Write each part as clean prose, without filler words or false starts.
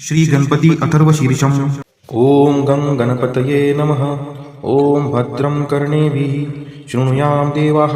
श्री गणपति अथर्वशीर्षम्। ॐ गं गणपतये नमः। ॐ भद्रं कर्णेभिः शृणुयाम देवाः,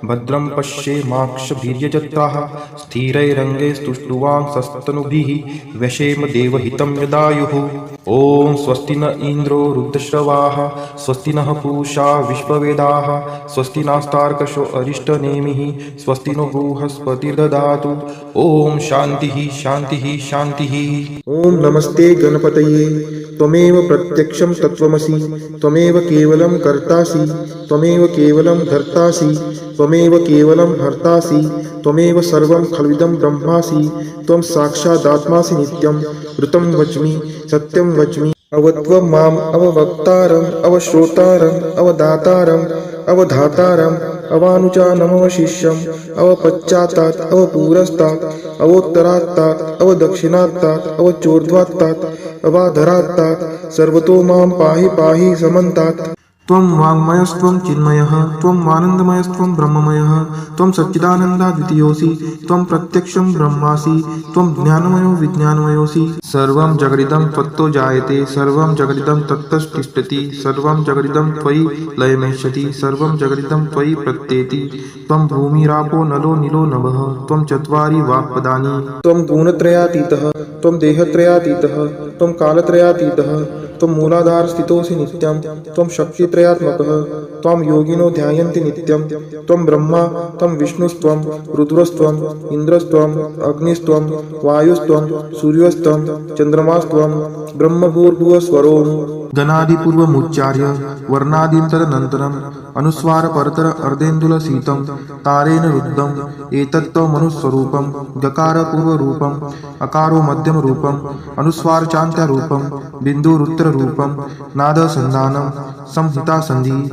भद्रं पश्येमाक्षभिर्यजत्राः, स्थिरैरङ्गैस्तुष्टुवांसस्तनूभिः व्यशेम देवहितं यदायुः। ॐ स्वस्ति न इन्द्रो रुद्रश्रवाः, स्वस्ति नः पूषा विश्ववेदाः, स्वस्ति नस्तार्क्ष्यो अरिष्टनेमिः, स्वस्ति नो बृहस्पतिर्दधातु। ॐ शान्तिः शान्तिः शान्तिः। ओम नमस्ते गणपतये। त्वमेव प्रत्यक्षं तत्त्वमसि, त्वमेव केवलं कर्तासि, त्वमेव केवलं धर्तासि, त्वमेव केवलं हर्तासि, त्वमेव सर्वं खल्विदं ब्रह्मासि, त्वं साक्षादात्मासि नित्यं ऋतं वच्मि सत्यं वच्मि। अवत्वं माम् अववक्तारम् अवश्रोतारम् अवदातारम् अवधातारम् अवानुचानमवशिष्यम् अवपश्चात्तात् अवपुरस्तात् अवोत्तरात्तात् अवदक्षिणात्तात् अवचोर्ध्वात्तात् अवाधरात्तात् सर्वतो मां पाहि पाहि समन्तात्। त्वं वाङ्मयस्त्वं चिन्मयः, त्वं आनन्दमयस्त्वं ब्रह्ममयः, त्वं सच्चिदानन्दाद्वितीयोऽसि, त्वं प्रत्यक्षं ब्रह्मासि, त्वं ज्ञानमयो विज्ञानमयोऽसि। सर्वं जगदिदं त्वत्तो जायते, सर्वं जगदिदं तत्तस्तिष्ठति, सर्वं जगदिदं त्वयि लयमेष्यति, सर्वं जगदिदं त्वयि प्रत्येति। त्वं भूमिरापो नलो नीलो नभः, त्वं चत्वारि वाक्पदानि। त्वं गुणत्रयातीतः, त्वं देहत्रयातीतः, त्वं कालत्रयातीतः, त्वं मूलाधारस्थितोऽसि नित्यं, त्वं शक्तित्रयात्मकः, त्वां योगिनो ध्यायन्ति नित्यं। त्वं ब्रह्मा, त्वं विष्णुस्त्वं रुद्रस्त्वं इन्द्रस्त्वं अग्निस्त्वं वायुस्त्वं सूर्यस्त्वं चन्द्रमास्त्वं ब्रह्मभूर्भुवस्वरोम्। गणादिपूर्वमुच्चार्य वर्णादीं तदनन्तरम् अनुस्वार परतर अर्धेन्दुलसीतं तारेण रुद्धम् एतत्त्वमनुस्वरूपं। गकार पूर्वरूपम्, अकारो मध्यमरूपम्, अनुस्वार चान्त्यरूपं, बिन्दुरुत्तररूपं, नादसन्धानं संहितासन्धिः।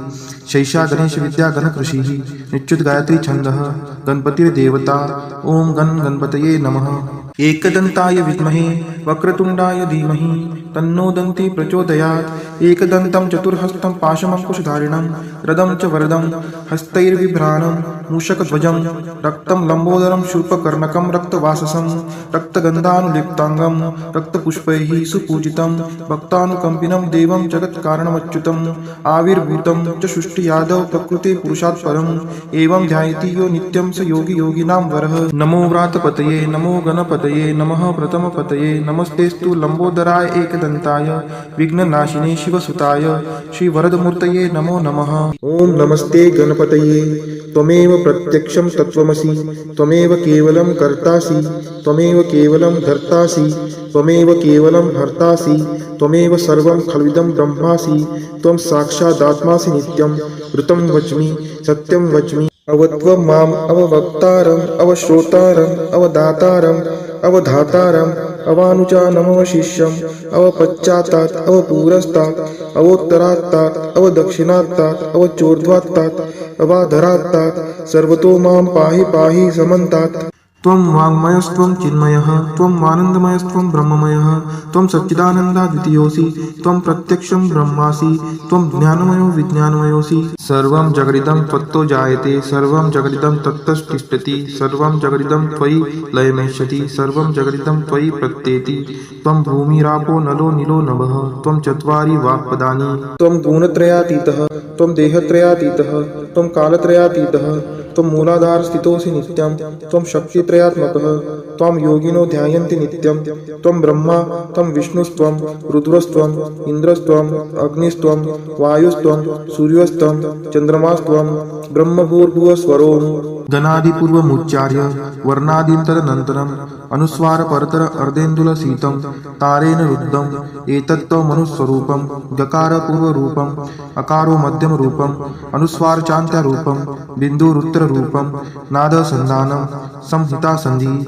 शैषा गणेश विद्या गणकृषिः, निच्युत गायत्री छन्दः, गणपतिर्देवता। ओम गणपतये नमः। एकदन्ताय विद्महे वक्रतुण्डाय धीमहि तन्नो दन्ती प्रचोदयात्। एकदन्तं चतुर्हस्तं पाशमङ्कुशधारिणं रदं च वरदं हस्तैर्बिभ्राणं मूषकध्वजं रक्तं लम्बोदरं शूर्पकर्णकं रक्तवाससं रक्तगन्धानुलिप्ताङ्गं रक्तपुष्पैः सुपूजितं भक्तानुकम्पिनं देवं जगत्कारणमच्युतम् आविर्भूतं च सृष्टियादौ प्रकृते पुरुषात् परम् एवं ध्यायति यो नित्यं स योगी योगिनां वरः। नमो व्रातपतये नमो गणपतये नमः प्रथमपतये नमस्तेस्तु लम्बोदराय एकदन्ताय विघ्ननाशिने शिवसुताय श्रीवरदमूर्तये नमो नमः। ओम नमस्ते गणपतये। त्वमेव प्रत्यक्षं तत्त्वमसि, त्वमेव केवलं कर्तासि, त्वमेव केवलं धर्तासि, त्वमेव केवलं हर्तासि, त्वमेव सर्वं खल्विदं ब्रह्मासि, त्वं साक्षादात्मासि नित्यं ऋतं वच्मि सत्यं वच्मि। अवत्वं माम् अववक्तारम् अवश्रोतारम् अवदातारम् अवधातारम् अवानुचानमवशिष्यम् अवपश्चात्तात् अवपुरस्तात् अवोत्तरात्तात् अवदक्षिणात्तात् अवचोर्ध्वात्तात् अवाधरात्तात् सर्वतो मां पाहि पाहि समन्तात्। त्वं वाङ्मयस्त्वं चिन्मयः, त्वं आनन्दमयस्त्वं ब्रह्ममयः, त्वं सच्चिदानन्दाद्वितीयोऽसि, त्वं प्रत्यक्षं ब्रह्मासि, त्वं ज्ञानमयो विज्ञानमयोऽसि। सर्वं जगदिदं त्वत्तो जायते, सर्वं जगदिदं तत्तस्तिष्ठति, सर्वं जगदिदं त्वयि लयमेष्यति, सर्वं जगदिदं त्वयि प्रत्येति। त्वं भूमिरापो नलो नीलो नभः, त्वं चत्वारि वाक्पदानि। त्वं गुणत्रयातीतः, त्वं देहत्रयातीतः, त्वं कालत्रयातीतः, त्वं मूलाधारस्थितोऽसि नित्यं, त्वं शक्तित्रयात्मकः, त्वां योगिनो ध्यायन्ति नित्यं। त्वं ब्रह्मा, त्वं विष्णुस्त्वं रुद्रस्त्वं इन्द्रस्त्वं अग्निस्त्वं वायुस्त्वं सूर्यस्त्वं चन्द्रमास्त्वं ब्रह्मभूर्भुवस्वरोम्। गणादिपूर्वमुच्चार्य वर्णादीं तदनन्तरम् अनुस्वार परतर अर्धेन्दुलसीतं तारेण रुद्धम् एतत्त्वमनुस्वरूपं। गकार पूर्वरूपम्, अकारो मध्यमरूपम्, अनुस्वार चान्त्यरूपं, बिन्दुरुत्तररूपं, नादसन्धानं संहितासन्धिः।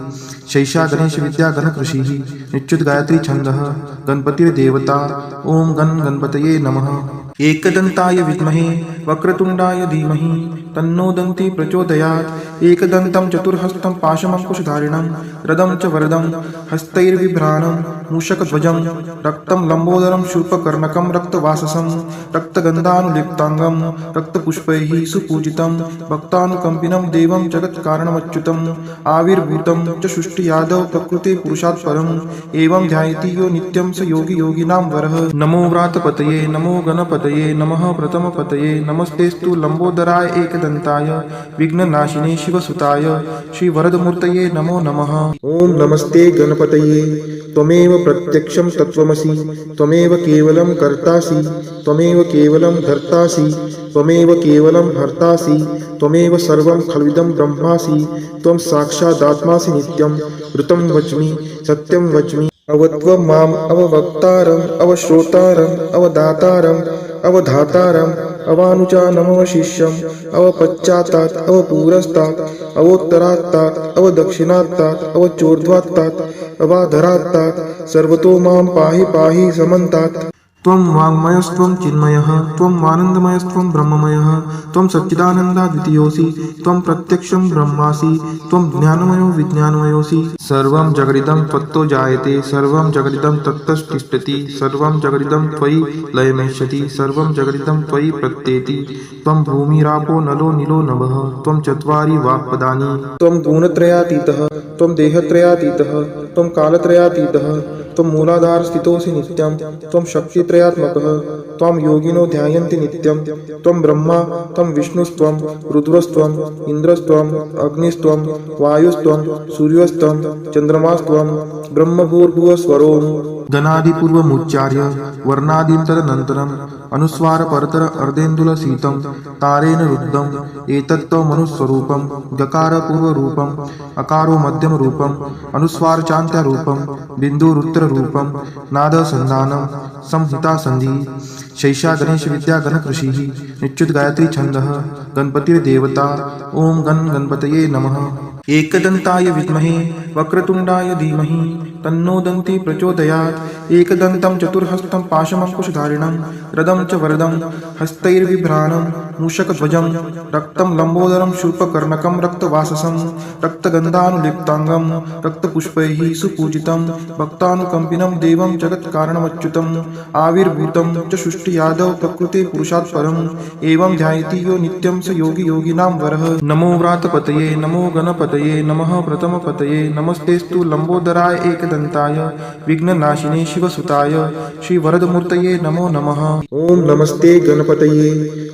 शैषा गणेश विद्या गणकृषिः, निच्युत गायत्री छन्दः, गणपतिर्देवता। ओम गणपतये नमः। एकदन्ताय विद्महे वक्रतुण्डाय धीमहि तन्नो दन्ती प्रचोदयात् एकदन्तं चतुर्हस्तं पाशमङ्कुशधारिणं रदं च वरदं हस्तैर्बिभ्राणं मूषकध्वजं रक्तं लम्बोदरं शूर्पकर्णकं रक्तवाससं रक्तगन्धानुलिप्ताङ्गं रक्तपुष्पैः सुपूजितं भक्तानुकम्पिनं देवं जगत्कारणमच्युतम् आविर्भूतं च सृष्टियादौ प्रकृते पुरुषात् परम् एवं ध्यायति यो नित्यं स योगी योगिनां वरः। नमो व्रातपतये नमो गणपतये नमः प्रथमपतये नमस्तेस्तु लंबोदराय एकदन्ताय विघ्ननाशिने शिवसुताय श्रीवरदमूर्तये नमो नमः। ओम नमस्ते गणपतये त्वमेव प्रत्यक्षं तत्त्वमसि त्वमेव केवलं कर्तासि त्वमेव केवलं धर्तासि त्वमेव केवलं हर्तासि त्वमेव सर्वं खल्विदं ब्रह्मासि त्वं साक्षादात्मासि नित्यं ऋतं वच्मि सत्यं वच्मि अवत्वं माम् अववक्तारम् अवश्रोतारम् अवदातारम् अवधातारम् अवानुचानमवशिष्यम् अवपश्चात्तात् अवपुरस्तात् अवोत्तरात्तात् अवदक्षिणात्तात् अवचोर्ध्वात्तात् अवाधरात्तात् सर्वतो मां पाहि पाहि समन्तात्। त्वं वाङ्मयस्त्वं चिन्मयः त्वं आनन्दमयस्त्वं ब्रह्ममयः त्वं सच्चिदानन्दाद्वितीयोऽसि त्वं प्रत्यक्षं ब्रह्मासि त्वं ज्ञानमयो विज्ञानमयोऽसि। सर्वं जगदिदं त्वत्तो जायते सर्वं जगदिदं तत्तस्तिष्ठति सर्वं जगदिदं त्वयि लयमेष्यति सर्वं जगदिदं त्वयि प्रत्येति। त्वं भूमिरापो नलो नीलो नभः त्वं चत्वारि वाक्पदानि। त्वं गुणत्रयातीतः त्वं देहत्रयातीतः त्वं कालत्रयातीतः त्वं मूलाधार स्थितोऽसि नित्यं त्वं शक्तित्रयात्मकः त्वं योगिनो ध्यायन्ति नित्यं त्वं ब्रह्मा त्वं विष्णुस्त्वं रुद्रस्त्वं इन्द्रस्त्वं अग्निस्त्वं वायुस्त्वं सूर्यस्त्वं चन्द्रमास्त्वं ब्रह्मभूर्भुवस्वरोम्। गणादिपूर्वमुच्चार्य वर्णादिं अनुस्वार परतर अर्धेन्दुलसीतं तारेण रुद्धम् एतत्त्वमनुस्वरूपं गकार पूर्वरूपम् अकारो मध्यमरूपम् अनुस्वार चान्त्यरूपं बिन्दुरुत्तररूपं नादसन्धानं संहिता संधिः शैषा गणेश विद्या गणकृषिः निच्युत गायत्री छन्दः गणपतिर्देवता। ओम गणपतये नमः। एकदन्ताय विद्महे वक्रतुण्डाय धीमहि तन्नो दन्ती प्रचोदयात् एकदन्तं चतुर्हस्तं पाशमङ्कुशधारिणं रदं च वरदं हस्तैर्बिभ्राणं मूषकध्वजं रक्तं लम्बोदरं शूर्पकर्णकं रक्तवाससं रक्तगन्धानुलिप्ताङ्गं रक्तपुष्पैः सुपूजितं भक्तानुकम्पिनं देवं जगत्कारणमच्युतम् आविर्भूतं च सृष्टियादौ प्रकृते पुरुषात् परम् एवं ध्यायति यो नित्यं स योगी योगिनां वरः। नमो व्रातपतये नमो गणपतये नमः प्रथमपतये नमस्तेस्तु लंबोदराय एकदन्ताय विघ्ननाशिने शिवसुताय श्रीवरदमूर्तये नमो नमः। ओम नमस्ते गणपतये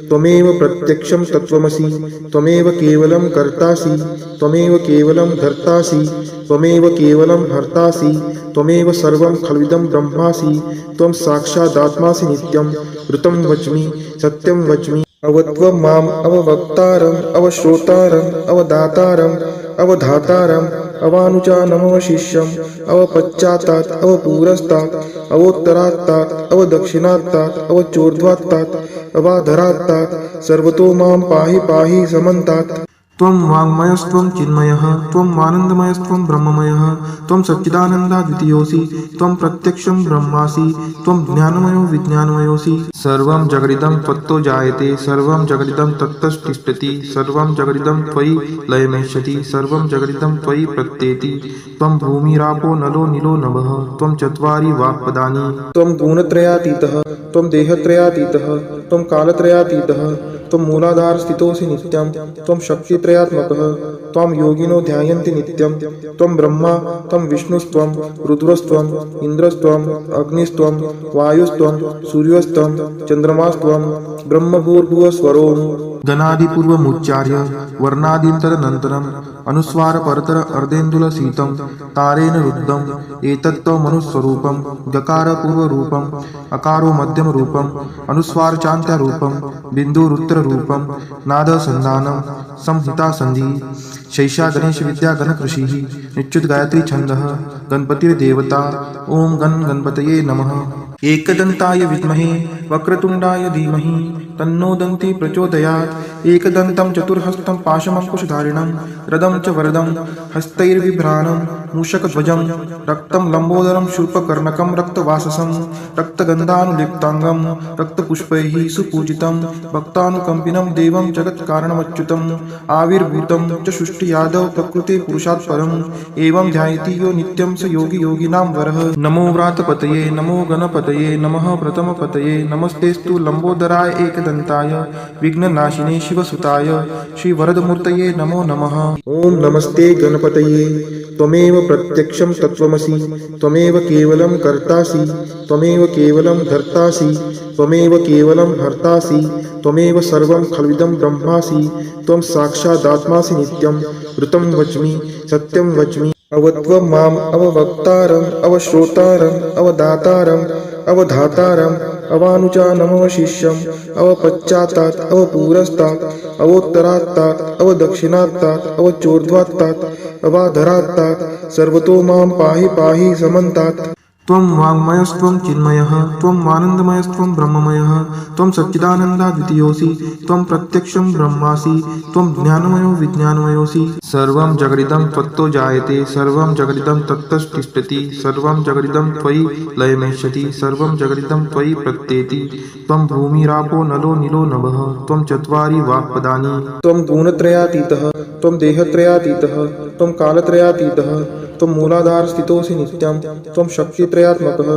त्वमेव प्रत्यक्षं तत्त्वमसि त्वमेव केवलं कर्तासि त्वमेव केवलं धर्तासि त्वमेव केवलं हर्तासि त्वमेव सर्वं खल्विदं ब्रह्मासि त्वं साक्षादात्मासि नित्यं ऋतं वच्मि सत्यं वच्मि अवत्वं माम् अववक्तारम् अवश्रोतारम् अवदातारम् अवधातारम् अवानुचानमवशिष्यम् अवपश्चात्तात् अवपुरस्तात् अवोत्तरात्तात् अवदक्षिणात्तात् अवचोर्ध्वात्तात् अवाधरात्तात् सर्वतो मां पाहि पाहि समन्तात्। त्वं वाङ्मयस्त्वं चिन्मयः त्वं आनन्दमयस्त्वं ब्रह्ममयः त्वं सच्चिदानन्दाद्वितीयोऽसि त्वं प्रत्यक्षं ब्रह्मासि त्वं ज्ञानमयो विज्ञानमयोऽसि। सर्वं जगदिदं त्वत्तो जायते सर्वं जगदिदं तत्तस्तिष्ठति सर्वं जगदिदं त्वयि लयमेष्यति सर्वं जगदिदं त्वयि प्रत्येति। त्वं भूमिरापो नलो नीलो नभः त्वं चत्वारि वाक्पदानि। त्वं गुणत्रयातीतः त्वं देहत्रयातीतः त्वं कालत्रयातीतः त्वं मूलाधार स्थितोऽसि नित्यं त्वं शक्तित्रयात्मकः त्वं योगिनो ध्यायन्ति नित्यं त्वं ब्रह्मा त्वं विष्णुस्त्वं रुद्रस्त्वं इन्द्रस्त्वं अग्निस्त्वं वायुस्त्वं सूर्यस्त्वं चन्द्रमास्त्वं ब्रह्मभूर्भुवस्वरोम्। गणादिपूर्वमुच्चार्य वर्णादिन्तरनन्तरम् अनुस्वार परतर अर्धेन्दुलसीतं तारेण रुद्धम् एतत्त्वमनुस्वरूपं गकार पूर्वरूपम् अकारो मध्यमरूपम् अनुस्वार चान्त्यरूपं बिन्दुरुत्तररूपं नादसन्धानं संहिता संधिः शैषा गणेश विद्या गणकृषिः निच्युत गायत्री छन्दः गणपतिर्देवता। ओम गणपतये नमः। एकदन्ताय विद्महे वक्रतुण्डाय धीमहि तन्नो दन्ति प्रचोदयात् एकदन्तं चतुर्हस्तं पाशमङ्कुशधारिणं रदं च वरदं हस्तैर्बिभ्राणं मूषकध्वजं रक्तं लम्बोदरं शूर्पकर्णकं रक्तवाससं रक्तगन्धानुलिप्ताङ्गं रक्तपुष्पैः सुपूजितं भक्तानुकम्पिनं देवं जगत्कारणमच्युतम् आविर्भूतं च सृष्टियादौ प्रकृते पुरुषात् परम् एवं ध्यायति यो नित्यं स योगी योगिनां वरः। नमो व्रातपतये नमो गणपतये नमः प्रथमपतये नमस्तेस्तु लम्बोदराय एकदन्ताय विघ्ननाशिने शिवसुताय श्रीवरदमूर्तये नमो नमः। ओम नमस्ते गणपतये त्वमेव प्रत्यक्षं तत्त्वमसि त्वमेव केवलं कर्तासि त्वमेव केवलं धर्तासि त्वमेव केवलं हर्तासि त्वमेव सर्वं खल्विदं ब्रह्मासि त्वं साक्षादात्मासि नित्यं ऋतं वच्मि सत्यं वच्मि अवत्वं माम् अववक्तारम् अवश्रोतारम् अवदातारम् अवधातारम् अवानुचानमवशिष्यम् अवपश्चात्तात् अवपुरस्तात् अवोत्तरात्तात् अवदक्षिणात्तात् अवचोर्ध्वात्तात् अवाधरात्तात् सर्वतो मां पाहि पाहि समन्तात्। त्वं वाङ्मयस्त्वं चिन्मयः त्वं आनन्दमयस्त्वं ब्रह्ममयः त्वं सच्चिदानन्दाद्वितीयोऽसि त्वं प्रत्यक्षं ब्रह्मासि त्वं ज्ञानमयो विज्ञानमयोऽसि। सर्वं जगदिदं त्वत्तो जायते सर्वं जगदिदं तत्तस्तिष्ठति सर्वं जगदिदं त्वयि लयमेष्यति सर्वं जगदिदं त्वयि प्रत्येति। त्वं भूमिरापो नलो नीलो नभः त्वं चत्वारि वाक्पदानि। त्वं गुणत्रयातीतः त्वं देहत्रयातीतः त्वं कालत्रयातीतः त्वं मूलाधार स्थितोऽसि नित्यं त्वं शक्तित्रयात्मकः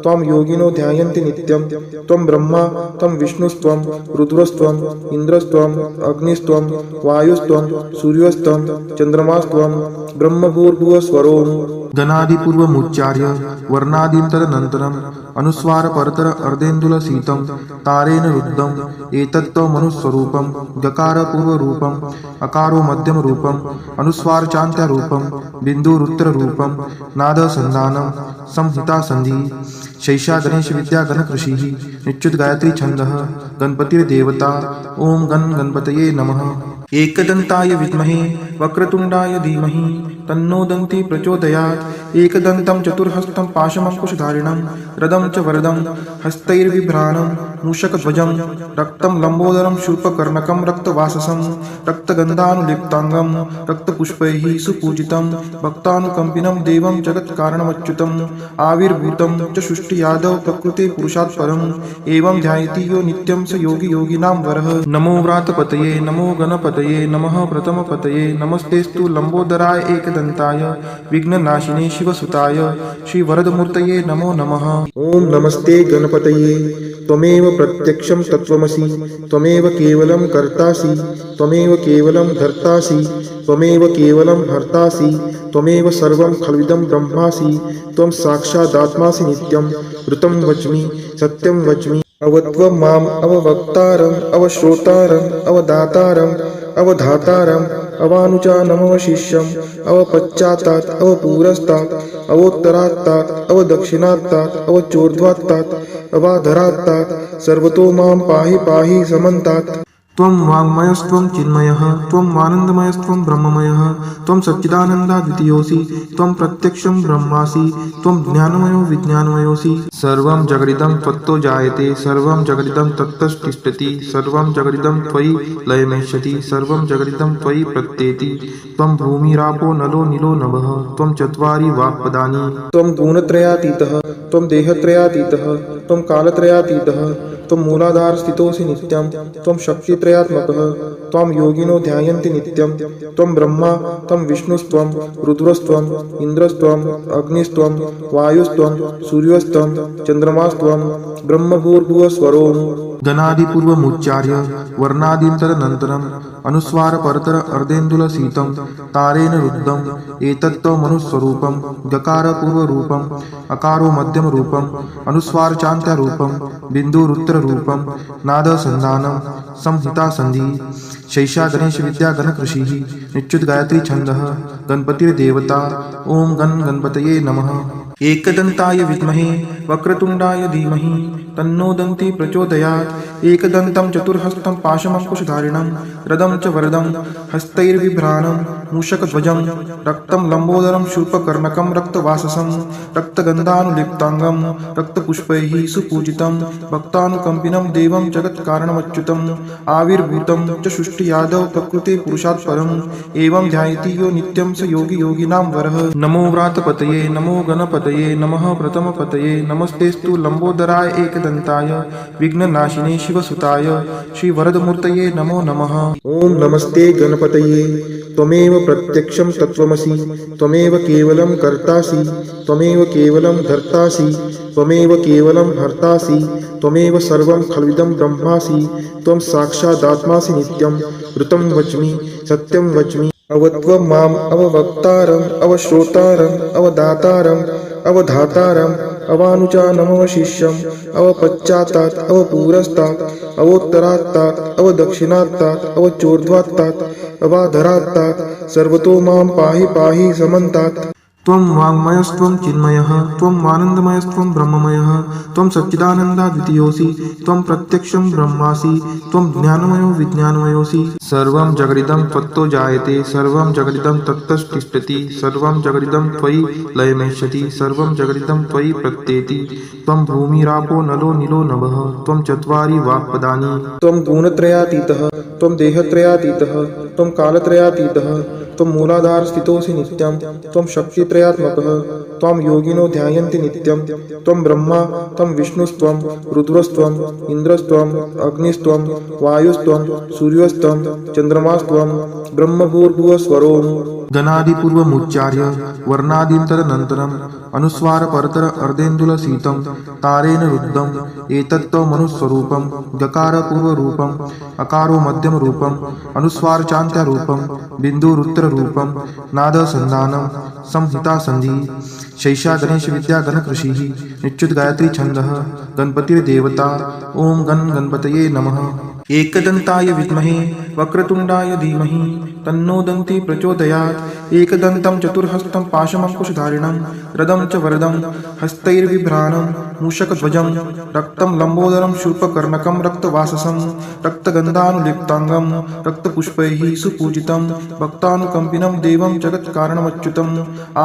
त्वं योगिनो ध्यायन्ति नित्यं त्वं ब्रह्मा त्वं विष्णुस्त्वं रुद्रस्त्वं इन्द्रस्त्वं अग्निस्त्वं वायुस्त्वं सूर्यस्त्वं चन्द्रमास्त्वं ब्रह्मभूर्भुवस्वरोम्। गणादिपूर्वमुच्चार्य वर्णादीं तदनन्तरम् अनुस्वारपरतर अर्धेन्दुलसीतं तारेण रुद्धम् एतत्त्वमनुस्वरूपं गकारपूर्वरूपम् अकारो मध्यमरूपम् अनुस्वारचान्त्यरूपं बिन्दुरुत्तररूपं नादसन्धानं संहितासन्धिः शैषा गणेशविद्या गणकृषिः निच्युत गायत्री छन्दः गणपतिर्देवता। ओम गणपतये नमः। एकदन्ताय विद्महे वक्रतुण्डाय धीमहि तन्नो दन्ति प्रचोदयात् एकदन्तं चतुर्हस्तं पाशमङ्कुशधारिणं रदं च वरदं हस्तैर्बिभ्राणं मूषकध्वजं रक्तं लम्बोदरं शूर्पकर्णकं रक्तवाससं रक्तगन्धानुलिप्ताङ्गं रक्तपुष्पैः सुपूजितं भक्तानुकम्पिनं देवं जगत्कारणमच्युतम् आविर्भूतं च सृष्टियादौ प्रकृते पुरुषात् परम् एवं ध्यायति यो नित्यं स योगी योगिनां वरः। नमो व्रातपतये नमो गणपतये नमः प्रथमपतये नमस्तेस्तु लम्बोदराय एकदन्ताय विघ्ननाशिने शिवसुताय श्रीवरदमूर्तये नमो नमः। ओम नमस्ते गणपतये त्वमेव प्रत्यक्षं तत्त्वमसि त्वमेव केवलं कर्तासि त्वमेव केवलं धर्तासि त्वमेव केवलं हर्तासि त्वमेव सर्वं खल्विदं ब्रह्मासि त्वं साक्षादात्मासि नित्यं ऋतं वच्मि सत्यं वच्मि अवत्वं माम् अववक्तारम् अवश्रोतारम् अवदातारम् अवधातारम् अवानुचानमवशिष्यम् अवपश्चात्तात् अवपुरस्तात् अवोत्तरात्तात् अवदक्षिणात्तात् अवचोर्ध्वात्तात् अवाधरात्तात् सर्वतो मां पाहि पाहि समन्तात्। त्वं वाङ्मयस्त्वं चिन्मयः त्वं आनन्दमयस्त्वं ब्रह्ममयः त्वं सच्चिदानन्दाद्वितीयोऽसि त्वं प्रत्यक्षं ब्रह्मासि त्वं ज्ञानमयो विज्ञानमयोऽसि। सर्वं जगदिदं त्वत्तो जायते सर्वं जगदिदं तत्तस्तिष्ठति सर्वं जगदिदं त्वयि लयमेष्यति सर्वं जगदिदं त्वयि प्रत्येति। त्वं भूमिरापो नलो नीलो नभः त्वं चत्वारि वाक्पदानि। त्वं गुणत्रयातीतः त्वं देहत्रयातीतः त्वं कालत्रयातीतः त्वं मूलाधार स्थितोऽसि नित्यं त्वं शक्तित्रयात्मकः त्वं योगिनो ध्यायन्ति नित्यं त्वं ब्रह्मा त्वं विष्णुस्त्वं रुद्रस्त्वं इन्द्रस्त्वं अग्निस्त्वं वायुस्त्वं सूर्यस्त्वं चन्द्रमास्त्वं ब्रह्मभूर्भुवस्वरोम्। गणादिपूर्वमुच्चार्य वर्णादीं तदनन्तरम् अनुस्वारपरतर अर्धेन्दुलसीतं तारेण रुद्धम् एतत्त्वमनुस्वरूपं गकारपूर्वरूपम् अकारो मध्यमरूपम् अनुस्वारचान्त्यरूपं बिन्दुरुत्तररूपं नादसन्धानं संहितासन्धिः शैषा गणेश विद्या गणकृषिः निच्युत गायत्री छन्दः गणपतिर्देवता ॐ गणपतये नमः। एकदन्ताय विद्महे वक्रतुण्डाय धीमहि तन्नो दन्ती प्रचोदयात्। एकदन्तं चतुर्हस्तं पाशमङ्कुशधारिणं रदं च वरदं हस्तैर्बिभ्राणं मूषकध्वजं रक्तं लम्बोदरं शूर्पकर्णकं रक्तवाससं रक्तगन्धानुलिप्ताङ्गं रक्तपुष्पैः सुपूजितं भक्तानुकम्पिनं देवं जगत्कारणमच्युतम् आविर्भूतं च सृष्टियादौ प्रकृते पुरुषात् परम् एवं ध्यायति यो नित्यं स योगी योगिनां वरः। नमो व्रातपतये नमो गणपतये नमः प्रथमपतये नमस्तेस्तु लम्बोदराय एकदन्ताय विघ्ननाशिने शिवसुताय श्रीवरदमूर्तये नमो नमः। ॐ नमस्ते गणपतये त्वमेव प्रत्यक्षं तत्त्वमसि त्वमेव केवलं कर्तासि त्वमेव केवलं धर्तासि त्वमेव केवलं हर्तासि त्वमेव सर्वं खल्विदं ब्रह्मासि त्वं साक्षादात्मासि नित्यं ऋतं वच्मि सत्यं वच्मि अवत्वं माम् अववक्तारम् अवश्रोतारम् अवदातारम् अवधातारम् अवानुचानमवशिष्यम् अवपश्चात्तात् अवपुरस्तात् अवोत्तरात्तात् अवदक्षिणात्तात् अवचोर्ध्वात्तात् अवाधरात्तात् सर्वतो मां पाहि पाहि समन्तात्। त्वं वाङ्मयस्त्वं चिन्मयः त्वं आनन्दमयस्त्वं ब्रह्ममयः त्वं सच्चिदानन्दाद्वितीयोऽसि त्वं प्रत्यक्षं ब्रह्मासि त्वं ज्ञानमयो विज्ञानमयोऽसि। सर्वं जगदिदं त्वत्तो जायते सर्वं जगदिदं तत्तस्तिष्ठति सर्वं जगदिदं त्वयि लयमेष्यति सर्वं जगदिदं त्वयि प्रत्येति। त्वं भूमिरापो नलो नीलो नभः त्वं चत्वारि वाक्पदानि। त्वं गुणत्रयातीतः त्वं देहत्रयातीतः त्वं कालत्रयातीतः त्वं मूलाधार स्थितोऽसि नित्यं त्वं शक्तित्रयात्मकः त्वं योगिनो ध्यायन्ति नित्यं। त्वं ब्रह्मा त्वं विष्णुस्त्वं रुद्रस्त्वं इन्द्रस्त्वं अग्निस्त्वं वायुस्त्वं सूर्यस्त्वं चन्द्रमास्त्वं ब्रह्मभूर्भुवस्वरोम्। गणादिपूर्वमुच्चार्य वर्णादीन्तरनन्तरम् अनुस्वारपरतर अर्धेन्दुलसीतं तारेण रुद्धम् एतत्त्वमनुस्वरूपं गकारपूर्वरूपम् अकारो मध्यमरूपम् अनुस्वारचान्त्यरूपं बिन्दुरुत्तररूपं नादसन्धानं संहितासन्धिः। शैषा गणेश विद्या गणकृषिः निच्युत गायत्री छन्दः गणपतिर्देवता ॐ गणपतये नमः। एकदन्ताय विद्महे वक्रतुण्डाय धीमहि तन्नो दन्ती प्रचोदयात्। एकदन्तं चतुर्हस्तं पाशमङ्कुशधारिणं रदं च वरदं हस्तैर्बिभ्राणं मूषकध्वजं रक्तं लम्बोदरं शूर्पकर्णकं रक्तवाससं रक्तगन्धानुलिप्ताङ्गं रक्तपुष्पैः सुपूजितं भक्तानुकम्पिनं देवं जगत्कारणमच्युतम्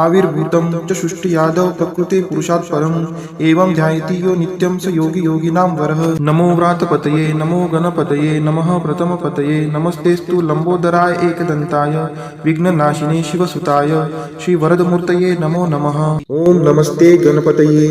आविर्भूतं च सृष्टियादौ प्रकृते पुरुषात् परम् एवं ध्यायति यो नित्यं स योगी योगिनां वरः। नमो व्रातपतये नमो गणपतये नमः प्रथमपतये नमस्तेस्तु लम्बोदराय एकदन्ताय विघ्ननाशिने शिवसुताय श्रीवरदमूर्तये नमो नमः। ॐ नमस्ते गणपतये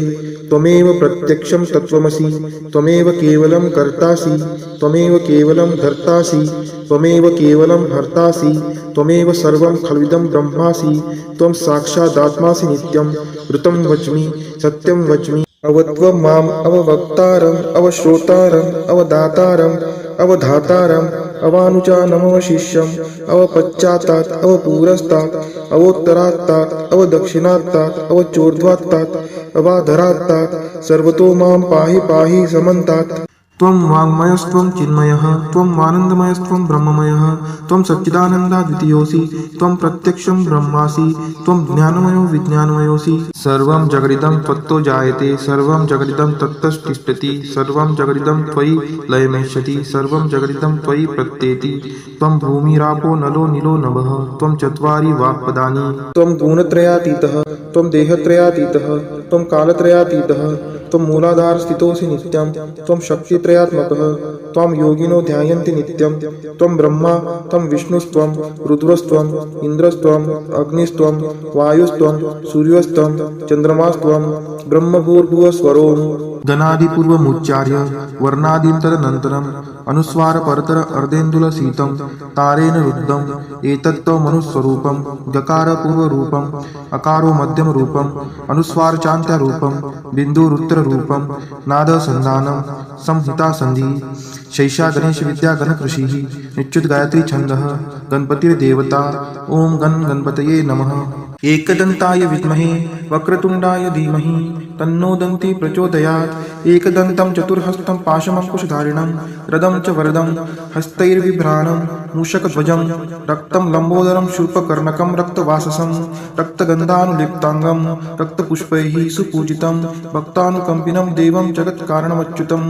त्वमेव प्रत्यक्षं तत्त्वमसि त्वमेव केवलं कर्तासि त्वमेव केवलं धर्तासि त्वमेव केवलं हर्तासि त्वमेव सर्वं खल्विदं ब्रह्मासि त्वं साक्षादात्मासि नित्यं ऋतं वच्मि सत्यं वच्मि अवत्वं माम् अववक्तारम् अवश्रोतारम् अवदातारम् अवधातारम् अवानुचानमवशिष्यम् अवपश्चात्तात् अवपुरस्तात् अवोत्तरात्तात् अवदक्षिणात्तात् अवचोर्ध्वात्तात् अवाधरात्तात् सर्वतो मां पाहि पाहि समन्तात्। त्वं वाङ्मयस्त्वं चिन्मयः त्वं आनन्दमयस्त्वं ब्रह्ममयः त्वं सच्चिदानन्दाद्वितीयोऽसि त्वं प्रत्यक्षं ब्रह्मासि त्वं ज्ञानमयो विज्ञानमयोऽसि। सर्वं जगदिदं त्वत्तो जायते सर्वं जगदिदं तत्तस्तिष्ठति सर्वं जगदिदं त्वयि लयमेष्यति सर्वं जगदिदं त्वयि प्रत्येति। त्वं भूमिरापो नलो नीलो नभः त्वं चत्वारि वाक्पदानि। त्वं गुणत्रयातीतः त्वं देहत्रयातीतः त्वं कालत्रयातीतः त्वं मूलाधार स्थितोऽसि नित्यं त्वं शक्तित्रयात्मकः त्वं योगिनो ध्यायन्ति नित्यं। त्वं ब्रह्मा त्वं विष्णुस्त्वं रुद्रस्त्वं इन्द्रस्त्वं अग्निस्त्वं वायुस्त्वं सूर्यस्त्वं चन्द्रमास्त्वं ब्रह्मभूर्भुवस्वरोम्। गणादिपूर्वमुच्चार्य वर्णादीन्तरनन्तरम् अनुस्वारपरतर अर्धेन्दुलसीतं तारेण रुद्धम् एतत्त्वमनुस्वरूपं गकारपूर्वरूपम् अकारो मध्यमरूपम् अनुस्वारचान्त्यरूपं बिन्दुरुत्तररूपं नादसन्धानं संहितासन्धिः। शैषा गणेश विद्या गणकृषिः निच्युत गायत्री छन्दः गणपतिर्देवता ॐ गणपतये नमः। एकदन्ताय विद्महे वक्रतुण्डाय धीमहि तन्नो दन्ती प्रचोदयात् एकदन्तं चतुर्हस्तं पाशमङ्कुशधारिणं रदं च वरदं हस्तैर्बिभ्राणं मूषकध्वजं रक्तं लम्बोदरं शूर्पकर्णकं रक्तवाससं रक्तगन्धानुलिप्ताङ्गं रक्तपुष्पैः सुपूजितं भक्तानुकम्पिनं देवं जगत्कारणमच्युतम्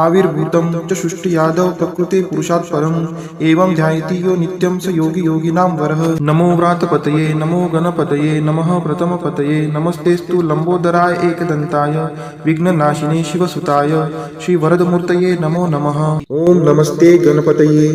आविर्भूतं च सृष्टियादौ प्रकृते पुरुषात् परम् एवं ध्यायति यो नित्यं स योगी योगिनां वरः। नमो व्रातपतये नमो गणपतये नमः प्रथमपतये नमस्तेस्तु लम्बोदराय एकदन्ताय विघ्ननाशिने शिवसुताय श्रीवरदमूर्तये नमो नमः। ओम नमस्ते गणपतये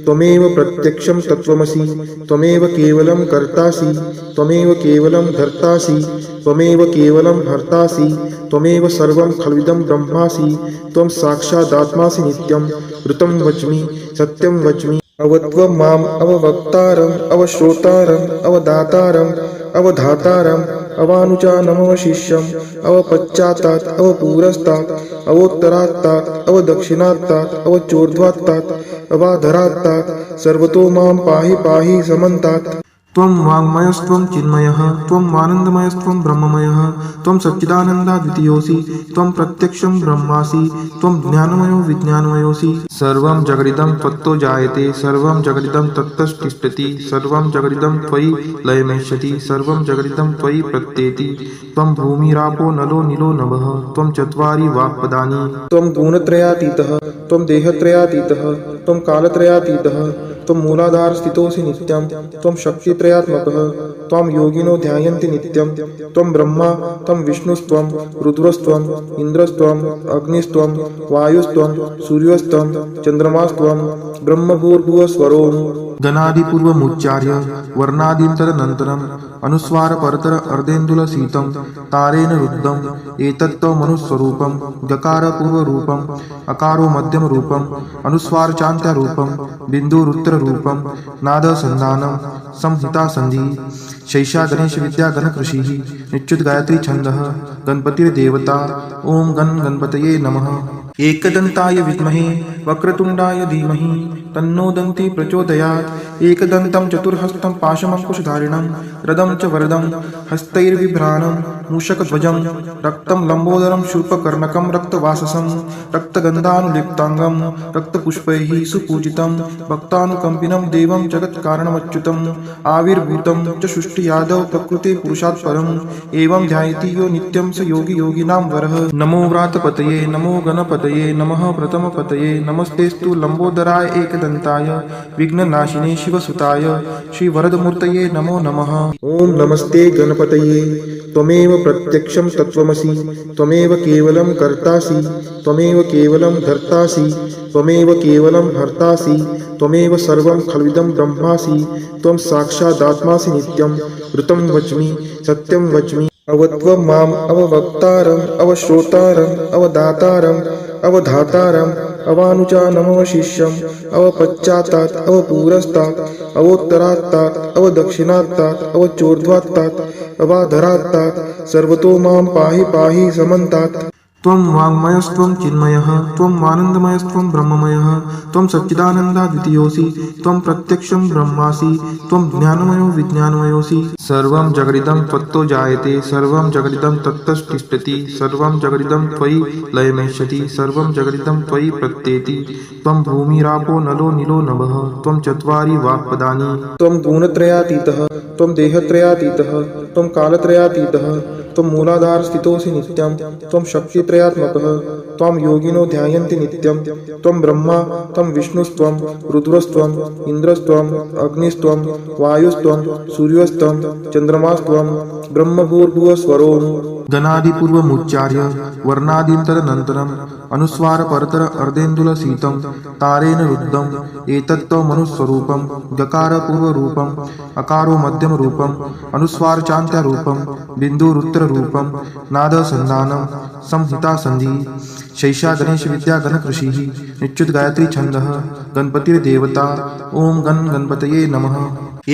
त्वमेव प्रत्यक्षं तत्त्वमसि त्वमेव केवलं कर्तासि त्वमेव केवलं धर्तासि त्वमेव केवलं हर्तासि त्वमेव सर्वं खल्विदं ब्रह्मासि त्वं साक्षादात्मासि नित्यं ऋतं वच्मि सत्यं वच्मि अवत्वं माम् अववक्तारम् अवश्रोतारम् अवदातारम् अवधातारम् अवानुचानमवशिष्यम् अवपश्चात्तात् अवपुरस्तात् अवोत्तरात्तात् अवदक्षिणात्तात् अवचोर्ध्वात्तात् अवाधरात्तात् सर्वतो मां पाहि पाहि समन्तात्। त्वं वाङ्मयस्त्वं चिन्मयः त्वं आनन्दमयस्त्वं ब्रह्ममयः त्वं सच्चिदानन्दाद्वितीयोऽसि त्वं प्रत्यक्षं ब्रह्मासि त्वं ज्ञानमयो विज्ञानमयोऽसि। सर्वं जगदिदं त्वत्तो जायते सर्वं जगदिदं तत्तस्तिष्ठति सर्वं जगदिदं त्वयि लयमेष्यति सर्वं जगदिदं त्वयि प्रत्येति। त्वं भूमिरापो नलो नीलो नभः त्वं चत्वारि वाक्पदानि। त्वं गुणत्रयातीतः त्वं देहत्रयातीतः त्वं कालत्रयातीतः त्वं मूलाधार स्थितोऽसि नित्यं त्वं शक्तित्रयात्मकः त्वं योगिनो ध्यायन्ति नित्यं त्वं ब्रह्मा त्वं विष्णुस्त्वं रुद्रस्त्वं इन्द्रस्त्वं अग्निस्त्वं वायुस्त्वं सूर्यस्त्वं चन्द्रमास्त्वं ब्रह्मभूर्भुवस्वरोम्। गणादिपूर्वमुच्चार्य वर्णादीन्तरनन्तरम् अनुस्वारपरतर अर्धेन्दुलसीतं तारेण रुद्धम् एतत्त्वमनुस्वरूपं गकारपूर्वरूपम् अकारो मध्यमरूपम् अनुस्वारचान्त्यरूपं बिन्दुरुत्तररूपं नादसन्धानं संहितासन्धिः शैषा गणेशविद्या गणकृषिः निच्युत गायत्री छन्दः गणपतिर्देवता। ओम गणपतये नमः। एकदन्ताय विद्महे वक्रतुण्डाय धीमहि तन्नो दन्ती प्रचोदयात् एकदन्तं चतुर्हस्तं पाशमङ्कुशधारिणं रदं च वरदं हस्तैर्बिभ्राणं मूषकध्वजं रक्तं लम्बोदरं शूर्पकर्णकं रक्तवाससं रक्तगन्धानुलिप्ताङ्गं रक्तपुष्पैः सुपूजितं भक्तानुकम्पिनं देवं जगत्कारणमच्युतम् आविर्भूतं च सृष्टियादौ प्रकृते पुरुषात् परम् एवं ध्यायति यो नित्यं स योगी योगिनां वरः। नमो व्रातपतये नमो गणपतये नमः प्रथमपतये नमस्तेस्तु लम्बोदराय एकदन्ताय विघ्ननाशिने शिवसुताय श्रीवरदमूर्तये नमो नमः। ओम नमस्ते गणपतये त्वमेव प्रत्यक्षं तत्त्वमसि त्वमेव केवलं कर्तासि त्वमेव केवलं धर्तासि त्वमेव केवलं हर्तासि त्वमेव सर्वं खल्विदं ब्रह्मासि त्वं साक्षादात्मासि नित्यं ऋतं वच्मि सत्यं वच्मि अवत्वं माम् अववक्तारम् अवश्रोतारम् अवदातारम् अवधातारम् अवानुचानमवशिष्यम् अवपश्चात्तात् अवपुरस्तात् अवोत्तरात्तात् अवदक्षिणात्तात् अवचोर्ध्वात्तात् अवाधरात्तात् सर्वतो मां पाहि पाहि समन्तात्। त्वं वाङ्मयस्त्वं चिन्मयः त्वं आनन्दमयस्त्वं ब्रह्ममयः त्वं सच्चिदानन्दाद्वितीयोऽसि त्वं प्रत्यक्षं ब्रह्मासि त्वं ज्ञानमयो विज्ञानमयोऽसि। सर्वं जगदिदं त्वत्तो जायते सर्वं जगदिदं तत्तस्तिष्ठति सर्वं जगदिदं त्वयि लयमेष्यति सर्वं जगदिदं त्वयि प्रत्येति। त्वं भूमिरापो नलो नीलो नभः त्वं चत्वारि वाक्पदानि। त्वं गुणत्रयातीतः त्वं देहत्रयातीतः त्वं कालत्रयातीतः त्वं मूलाधार स्थितोऽसि नित्यं त्वं शक्तित्रयात्मकः त्वं योगिनो ध्यायन्ति नित्यं त्वं ब्रह्मा त्वं विष्णुस्त्वं रुद्रस्त्वं इन्द्रस्त्वं अग्निस्त्वं वायुस्त्वं सूर्यस्त्वं चन्द्रमास्त्वं ब्रह्मभूर्भुवस्वरोम्। गणादिपूर्वमुच्चार्य वर्णादीन्तरनन्तरम् अनुस्वारपरतर अर्धेन्दुलसीतं तारेण रुद्धम् एतत्त्वमनुस्वरूपं गकारपूर्वरूपम् अकारो मध्यमरूपम् अनुस्वारचान्त्यरूपं बिन्दुरुत्तररूपं नादसन्धानं संहितासन्धिः शैषा गणेशविद्या गणकृषिः निच्युत गायत्री छन्दः गणपतिर्देवता। ओम गणपतये नमः।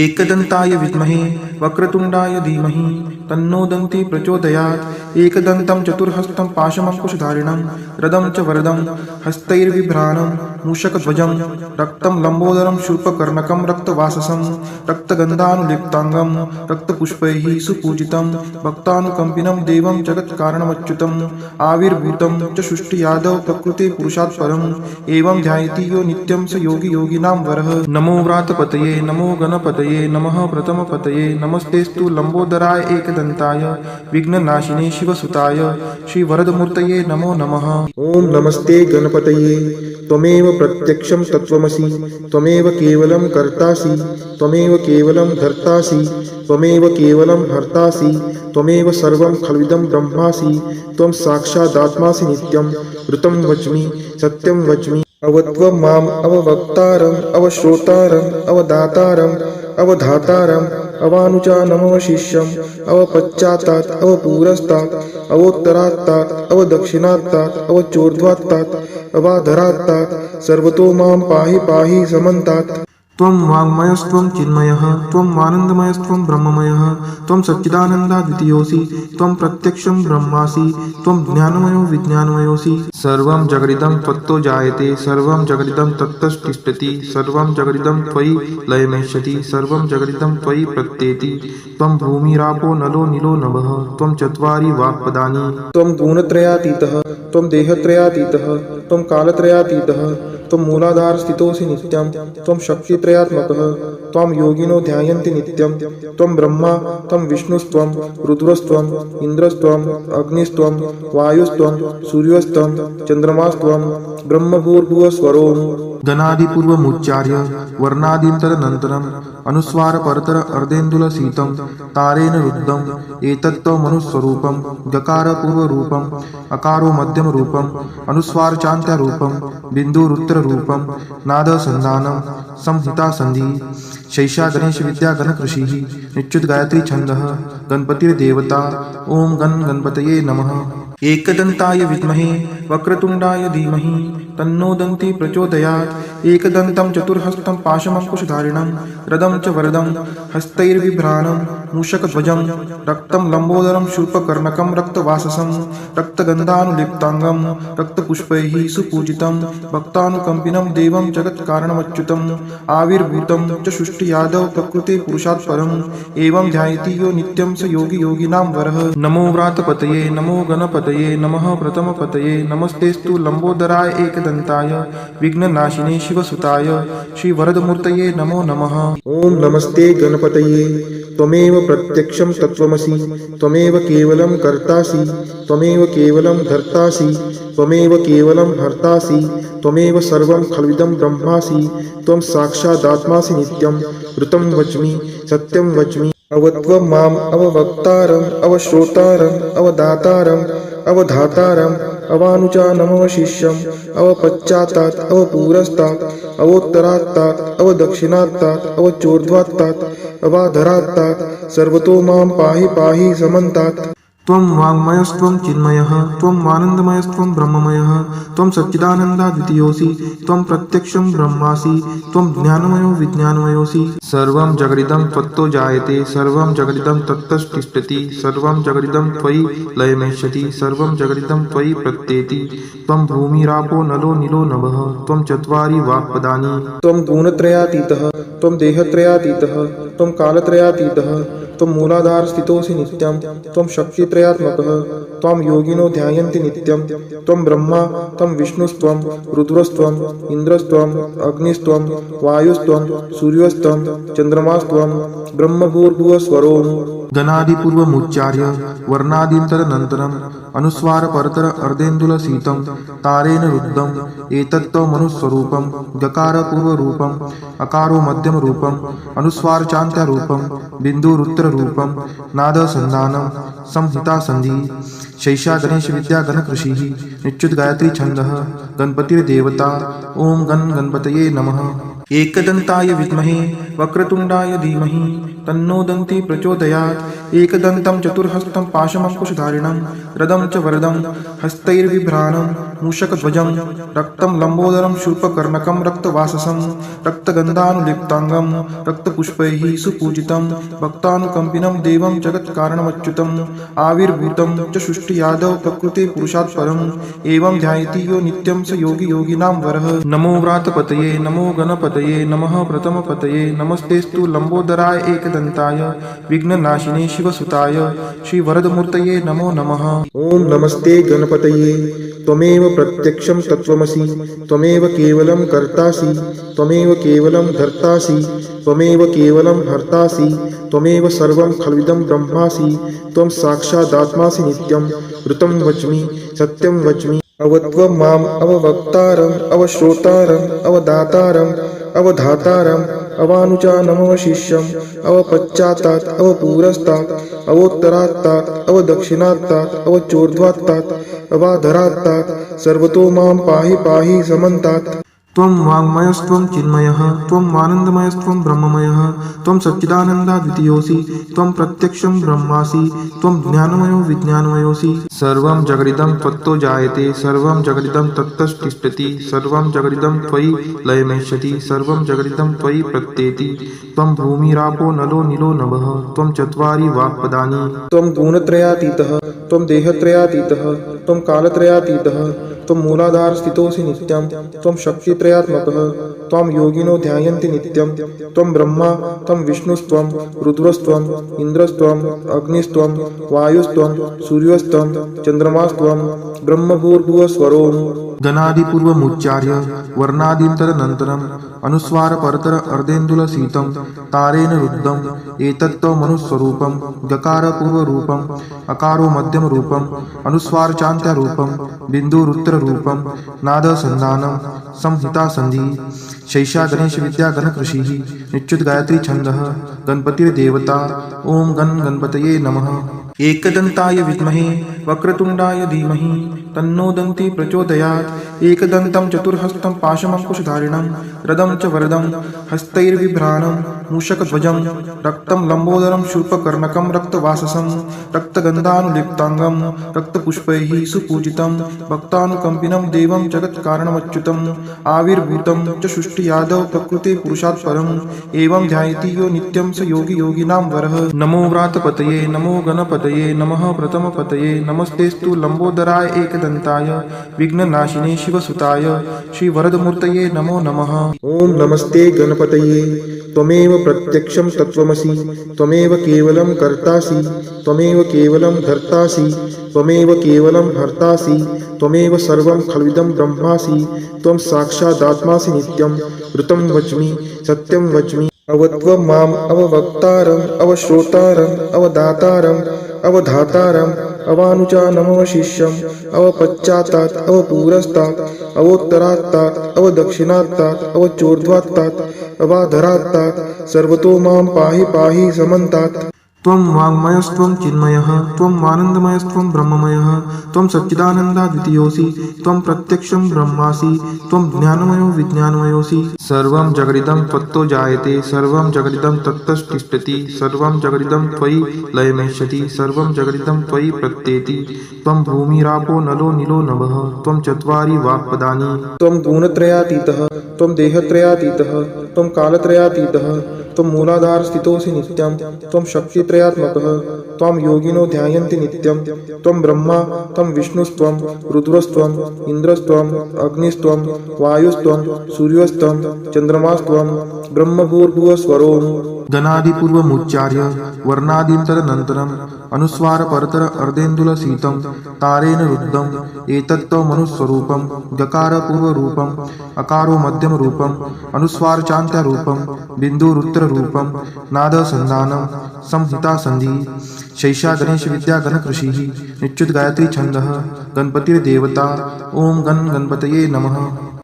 एकदन्ताय विद्महे वक्रतुण्डाय धीमहि तन्नो दन्ती प्रचोदयात् एकदन्तं चतुर्हस्तं पाशमङ्कुशधारिणं रदं च वरदं हस्तैर्बिभ्राणं मूषकध्वजं रक्तं लम्बोदरं शूर्पकर्णकं रक्तवाससं रक्तगन्धानुलिप्ताङ्गं रक्तपुष्पैः सुपूजितं भक्तानुकम्पिनं देवं जगत्कारणमच्युतम् आविर्भूतं च सृष्टियादौ प्रकृते पुरुषात् परम् एवं ध्यायति यो नित्यं स योगी योगिनां वरः। नमो व्रातपतये नमो गणपतये नमः प्रथमपतये नमस्तेस्तु लम्बोदराय एकदन्ताय विघ्ननाशिने शिवसुताय श्रीवरदमूर्तये नमो नमः। ओम नमस्ते गणपतये त्वमेव प्रत्यक्षं तत्त्वमसि त्वमेव केवलं कर्तासि त्वमेव केवलं धर्तासि त्वमेव केवलं हर्तासि त्वमेव सर्वं खल्विदं ब्रह्मासि त्वं साक्षादात्मासि नित्यं ऋतं वच्मि सत्यं वच्मि अवत्वं माम् अववक्तारम् अवश्रोतारम् अवदातारम् अवधातारम् अवानुचानमवशिष्यम् अवपश्चात्तात् अवपुरस्तात् अवोत्तरात्तात् अवदक्षिणात्तात् अवचोर्ध्वात्तात् अवाधरात्तात् सर्वतो मां पाहि पाहि समन्तात्। त्वं वाङ्मयस्त्वं चिन्मयः त्वं आनन्दमयस्त्वं ब्रह्ममयः त्वं सच्चिदानन्दाद्वितीयोऽसि त्वं प्रत्यक्षं ब्रह्मासि त्वं ज्ञानमयो विज्ञानमयोऽसि। सर्वं जगदिदं त्वत्तो जायते सर्वं जगदिदं तत्तस्तिष्ठति सर्वं जगदिदं त्वयि लयमेष्यति सर्वं जगदिदं त्वयि प्रत्येति। त्वं भूमिरापो नलो नीलो नभः त्वं चत्वारि वाक्पदानि। त्वं गुणत्रयातीतः त्वं देहत्रयातीतः त्वं कालत्रयातीतः त्वं मूलाधार स्थितोऽसि नित्यं त्वं शक्तित्रयात्मकः त्वं योगिनो ध्यायन्ति नित्यं त्वं ब्रह्मा त्वं विष्णुस्त्वं रुद्रस्त्वं इन्द्रस्त्वं अग्निस्त्वं वायुस्त्वं सूर्यस्त्वं चन्द्रमास्त्वं ब्रह्मभूर्भुवस्वरोम्। गणादिपूर्वमुच्चार्य वर्णादिन्तरनन्तरम् अनुस्वार परतर अर्धेन्दुलसीतं तारेण रुद्धम् एतत्त्वमनुस्वरूपं गकार पूर्वरूपम् अकारो मध्यमरूपम् अनुस्वार चान्त्यरूपं बिन्दुरुत्तररूपं नादसन्धानं संहितासन्धिः शैषा गणेश विद्या गणकृषिः निच्युत गायत्री छन्दः गणपतिर्देवता। ओम गणपतये नमः। एकदन्ताय विद्महे वक्रतुण्डाय धीमहि तन्नो दन्ती प्रचोदयात्। एकदन्तं चतुर्हस्तं पाशमङ्कुशधारिणं रदं च वरदं हस्तैर्बिभ्राणं मूषकध्वजं रक्तं लम्बोदरं शूर्पकर्णकं रक्तवाससं रक्तगन्धानुलिप्ताङ्गं रक्तपुष्पैः सुपूजितं भक्तानुकम्पिनं देवं जगत्कारणमच्युतम् आविर्भूतं च सृष्टियादौ प्रकृते पुरुषात् परम् एवं ध्यायति यो नित्यं स योगी योगिनां वरः। नमो व्रातपतये नमो गणपतये नमः प्रथमपतये नमस्तेस्तु लम्बोदराय एकदन्ताय विघ्ननाशिने शिवसुताय श्रीवरदमूर्तये नमो नमः। ओम नमस्ते गणपतये त्वमेव प्रत्यक्षं तत्त्वमसि त्वमेव केवलं कर्तासि त्वमेव केवलं धर्तासि त्वमेव केवलं हर्तासि त्वमेव सर्वं खल्विदं ब्रह्मासि त्वं साक्षादात्मासि नित्यं ऋतं वच्मि सत्यं वच्मि अवत्वं माम् अववक्तारम् अवश्रोतारम् अवदातारम् अवधातारम् अवानुचानमवशिष्यम् अवपश्चात्तात् अवपुरस्तात् अवोत्तरात्तात् अवदक्षिणात्तात् अवचोर्ध्वात्तात् अवाधरात्तात् सर्वतो मां पाहि पाहि समन्तात्। त्वं वाङ्मयस्त्वं चिन्मयः त्वं आनन्दमयस्त्वं ब्रह्ममयः त्वं सच्चिदानन्दाद्वितीयोऽसि त्वं प्रत्यक्षं ब्रह्मासि त्वं ज्ञानमयो विज्ञानमयोऽसि। सर्वं जगदिदं त्वत्तो जायते सर्वं जगदिदं तत्तस्तिष्ठति सर्वं जगदिदं त्वयि लयमेष्यति सर्वं जगदिदं त्वयि प्रत्येति। त्वं भूमिरापो नलो नीलो नभः त्वं चत्वारि वाक्पदानि। त्वं गुणत्रयातीतः त्वं देहत्रयातीतः त्वं कालत्रयातीतः त्वं मूलाधार स्थितोऽसि नित्यं त्वं शक्तित्रयात्मकः त्वं योगिनो ध्यायन्ति नित्यं त्वं ब्रह्मा त्वं विष्णुस्त्वं रुद्रस्त्वं इन्द्रस्त्वं अग्निस्त्वं वायुस्त्वं सूर्यस्त्वं चन्द्रमास्त्वं ब्रह्मभूर्भुवस्वरोम्। गणादिपूर्वमुच्चार्य वर्णादिन्तरनन्तरम् अनुस्वार परतर अर्धेन्दुलसीतं तारेण रुद्धम् एतत्त्वमनुस्वरूपं गकार पूर्वरूपम् अकारो मध्यमरूपम् अनुस्वार चान्त्यरूपं बिन्दुरुत्तररूपं नादसन्धानं संहितासन्धिः शैषा गणेश विद्या गणकृषिः निच्युत गायत्री छन्दः गणपतिर्देवता। ओम गणपतये नमः। एकदन्ताय विद्महे वक्रतुण्डाय धीमहि तन्नो दन्ती प्रचोदयात् एकदन्तं चतुर्हस्तं पाशमङ्कुशधारिणं रदं च वरदं हस्तैर्बिभ्राणं मूषकध्वजं रक्तं लम्बोदरं शूर्पकर्णकं रक्तवाससं रक्तगन्धानुलिप्ताङ्गं रक्तपुष्पैः सुपूजितं भक्तानुकम्पिनं देवं जगत्कारणमच्युतम् आविर्भूतं च सृष्टियादौ प्रकृते पुरुषात् परम् एवं ध्यायति यो नित्यं स योगी योगिनां वरः। नमो व्रातपतये नमो गणपतये नमः प्रथमपतये नमस्तेस्तु लम्बोदराय एकदन्ताय विघ्ननाशिने शिवसुताय श्रीवरदमूर्तये नमो नमः। ओम नमस्ते गणपतये त्वमेव प्रत्यक्षं तत्त्वमसि त्वमेव केवलं कर्तासि त्वमेव केवलं धर्तासि त्वमेव केवलं हर्तासि त्वमेव सर्वं खल्विदं ब्रह्मासि त्वं साक्षादात्मासि नित्यं ऋतं वच्मि सत्यं वच्मि अवत्वं माम् अववक्तारम् अवश्रोतारम् अवदातारम् अवधातारम् अवानुचानमवशिष्यम् अवपश्चात्तात् अवपुरस्तात् अवोत्तरात्तात् अवदक्षिणात्तात् अवचोर्ध्वात्तात् अवाधरात्तात् सर्वतो मां पाहि पाहि समन्तात्। त्वं वाङ्मयस्त्वं चिन्मयः त्वं आनन्दमयस्त्वं ब्रह्ममयः त्वं सच्चिदानन्दाद्वितीयोऽसि त्वं प्रत्यक्षं ब्रह्मासि त्वं ज्ञानमयो विज्ञानमयोऽसि सर्वं जगदिदं त्वत्तो जायते सर्वं जगदिदं तत्तस्तिष्ठति सर्वं जगदिदं त्वयि लयमेष्यति सर्वं जगदिदं त्वयि प्रत्येति त्वं भूमिरापो नलो नीलो नभः त्वं चत्वारि वाक्पदानि त्वं गुणत्रयातीतः त्वं देहत्रयातीतः त्वं कालत्रयातीतः त्वं मूलाधार स्थितोऽसि नित्यं त्वं शक्तित्रयात्मकः त्वं योगिनो ध्यायन्ति नित्यं त्वं ब्रह्मा त्वं विष्णुस्त्वं रुद्रस्त्वं इन्द्रस्त्वं अग्निस्त्वं वायुस्त्वं सूर्यस्त्वं चन्द्रमास्त्वं ब्रह्मभूर्भुवस्वरोम्। गणादिपूर्वमुच्चार्य वर्णादिन्तरनन्तरम् अनुस्वारपरतर अर्धेन्दुलसीतं तारेण रुद्धम् एतत्त्वमनुस्वरूपं गकारपूर्वरूपम् अकारो मध्यमरूपम् अनुस्वारचान्त्यरूपं बिन्दुरुत्तररूपं नादसन्धानं संहितासन्धिः शैषा गणेशविद्या गणकृषिः निच्युत गायत्री छन्दः गणपतिर्देवता। ओम गणपतये नमः। एकदन्ताय विद्महे वक्रतुण्डाय धीमहि तन्नो दन्ती प्रचोदयात् एकदन्तं चतुर्हस्तं पाशमङ्कुशधारिणं रदं च वरदं हस्तैर्बिभ्राणं मूषकध्वजं रक्तं लम्बोदरं शूर्पकर्णकं रक्तवाससं रक्तगन्धानुलिप्ताङ्गं रक्तपुष्पैः सुपूजितं भक्तानुकम्पिनं देवं जगत्कारणमच्युतम् आविर्भूतं च सृष्टियादौ प्रकृते पुरुषात् परम् एवं ध्यायति यो नित्यं स योगी योगिनां वरः। नमो व्रातपतये नमो गणपतये नमः प्रथमपतये नमस्तेस्तु लम्बोदराय एकदन्ताय विघ्ननाशिने शिवसुताय श्रीवरदमूर्तये नमो नमः। ओम नमस्ते गणपतये त्वमेव प्रत्यक्षं तत्त्वमसि त्वमेव केवलं कर्तासि त्वमेव केवलं धर्तासि त्वमेव केवलं हर्तासि त्वमेव सर्वं खल्विदं ब्रह्मासि त्वं साक्षादात्मासि नित्यं ऋतं वच्मि सत्यं वच्मि अवत्वं माम् अववक्तारम् अवश्रोतारम् अवदातारम् अवधातारम् अवानुचानमवशिष्यम् अवपश्चात्तात् अवपुरस्तात् अवोत्तरात्तात् अवदक्षिणात्तात् अवचोर्ध्वात्तात् अवाधरात्तात् सर्वतो मां पाहि पाहि समन्तात्। त्वं वाङ्मयस्त्वं चिन्मयः त्वं आनन्दमयस्त्वं ब्रह्ममयः त्वं सच्चिदानन्दाद्वितीयोऽसि त्वं प्रत्यक्षं ब्रह्मासि त्वं ज्ञानमयो विज्ञानमयोऽसि सर्वं जगदिदं त्वत्तो जायते सर्वं जगदिदं तत्तस्तिष्ठति सर्वं जगदिदं त्वयि लयमेष्यति सर्वं जगदिदं त्वयि प्रत्येति त्वं भूमिरापो नलो नीलो नभः त्वं चत्वारि वाक्पदानि त्वं गुणत्रयातीतः त्वं देहत्रयातीतः त्वं कालत्रयातीतः त्वं मूलाधार स्थितोऽसि नित्यं त्वं शक्तित्रयात्मकः त्वं योगिनो ध्यायन्ति नित्यं त्वं ब्रह्मा त्वं विष्णुस्त्वं रुद्रस्त्वं इन्द्रस्त्वं अग्निस्त्वं वायुस्त्वं सूर्यस्त्वं चन्द्रमास्त्वं ब्रह्मभूर्भुवस्वरोम्। गणादिपूर्वमुच्चार्य वर्णादिन्तरनन्तरम् अनुस्वारपरतर अर्धेन्दुलसीतं तारेण रुद्धम् एतत्त्वमनुस्वरूपं गकारपूर्वरूपम् अकारो मध्यमरूपम् अनुस्वारचान्त्यरूपं बिन्दुरुत्तररूपं नादसन्धानं संहितासन्धिः शैषा गणेशविद्या गणकृषिः निच्युत गायत्री छन्दः गणपतिर्देवता। ओम गणपतये नमः।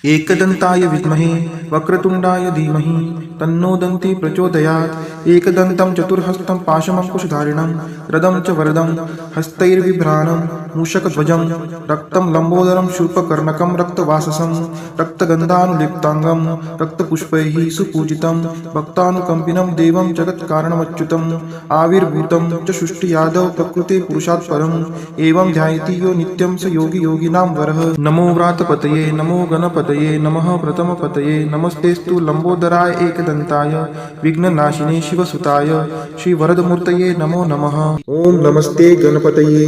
एकदन्ताय विद्महे वक्रतुण्डाय धीमहि तन्नो दन्ती प्रचोदयात् एकदन्तं चतुर्हस्तं पाशमङ्कुशधारिणं रदं च वरदं हस्तैर्बिभ्राणं मूषकध्वजं रक्तं लम्बोदरं शूर्पकर्णकं रक्तवाससं रक्तगन्धानुलिप्ताङ्गं रक्तपुष्पैः सुपूजितं भक्तानुकम्पिनं देवं जगत्कारणमच्युतम् आविर्भूतं च सृष्टियादौ प्रकृते पुरुषात् परम् एवं ध्यायति यो नित्यं स योगी योगिनां वरः। नमो व्रातपतये नमो गणपतये नमः प्रथमपतये नमस्तेस्तु लम्बोदराय एकदन्ताय विघ्ननाशिने शिवसुताय श्रीवरदमूर्तये नमो नमः। ओम नमस्ते गणपतये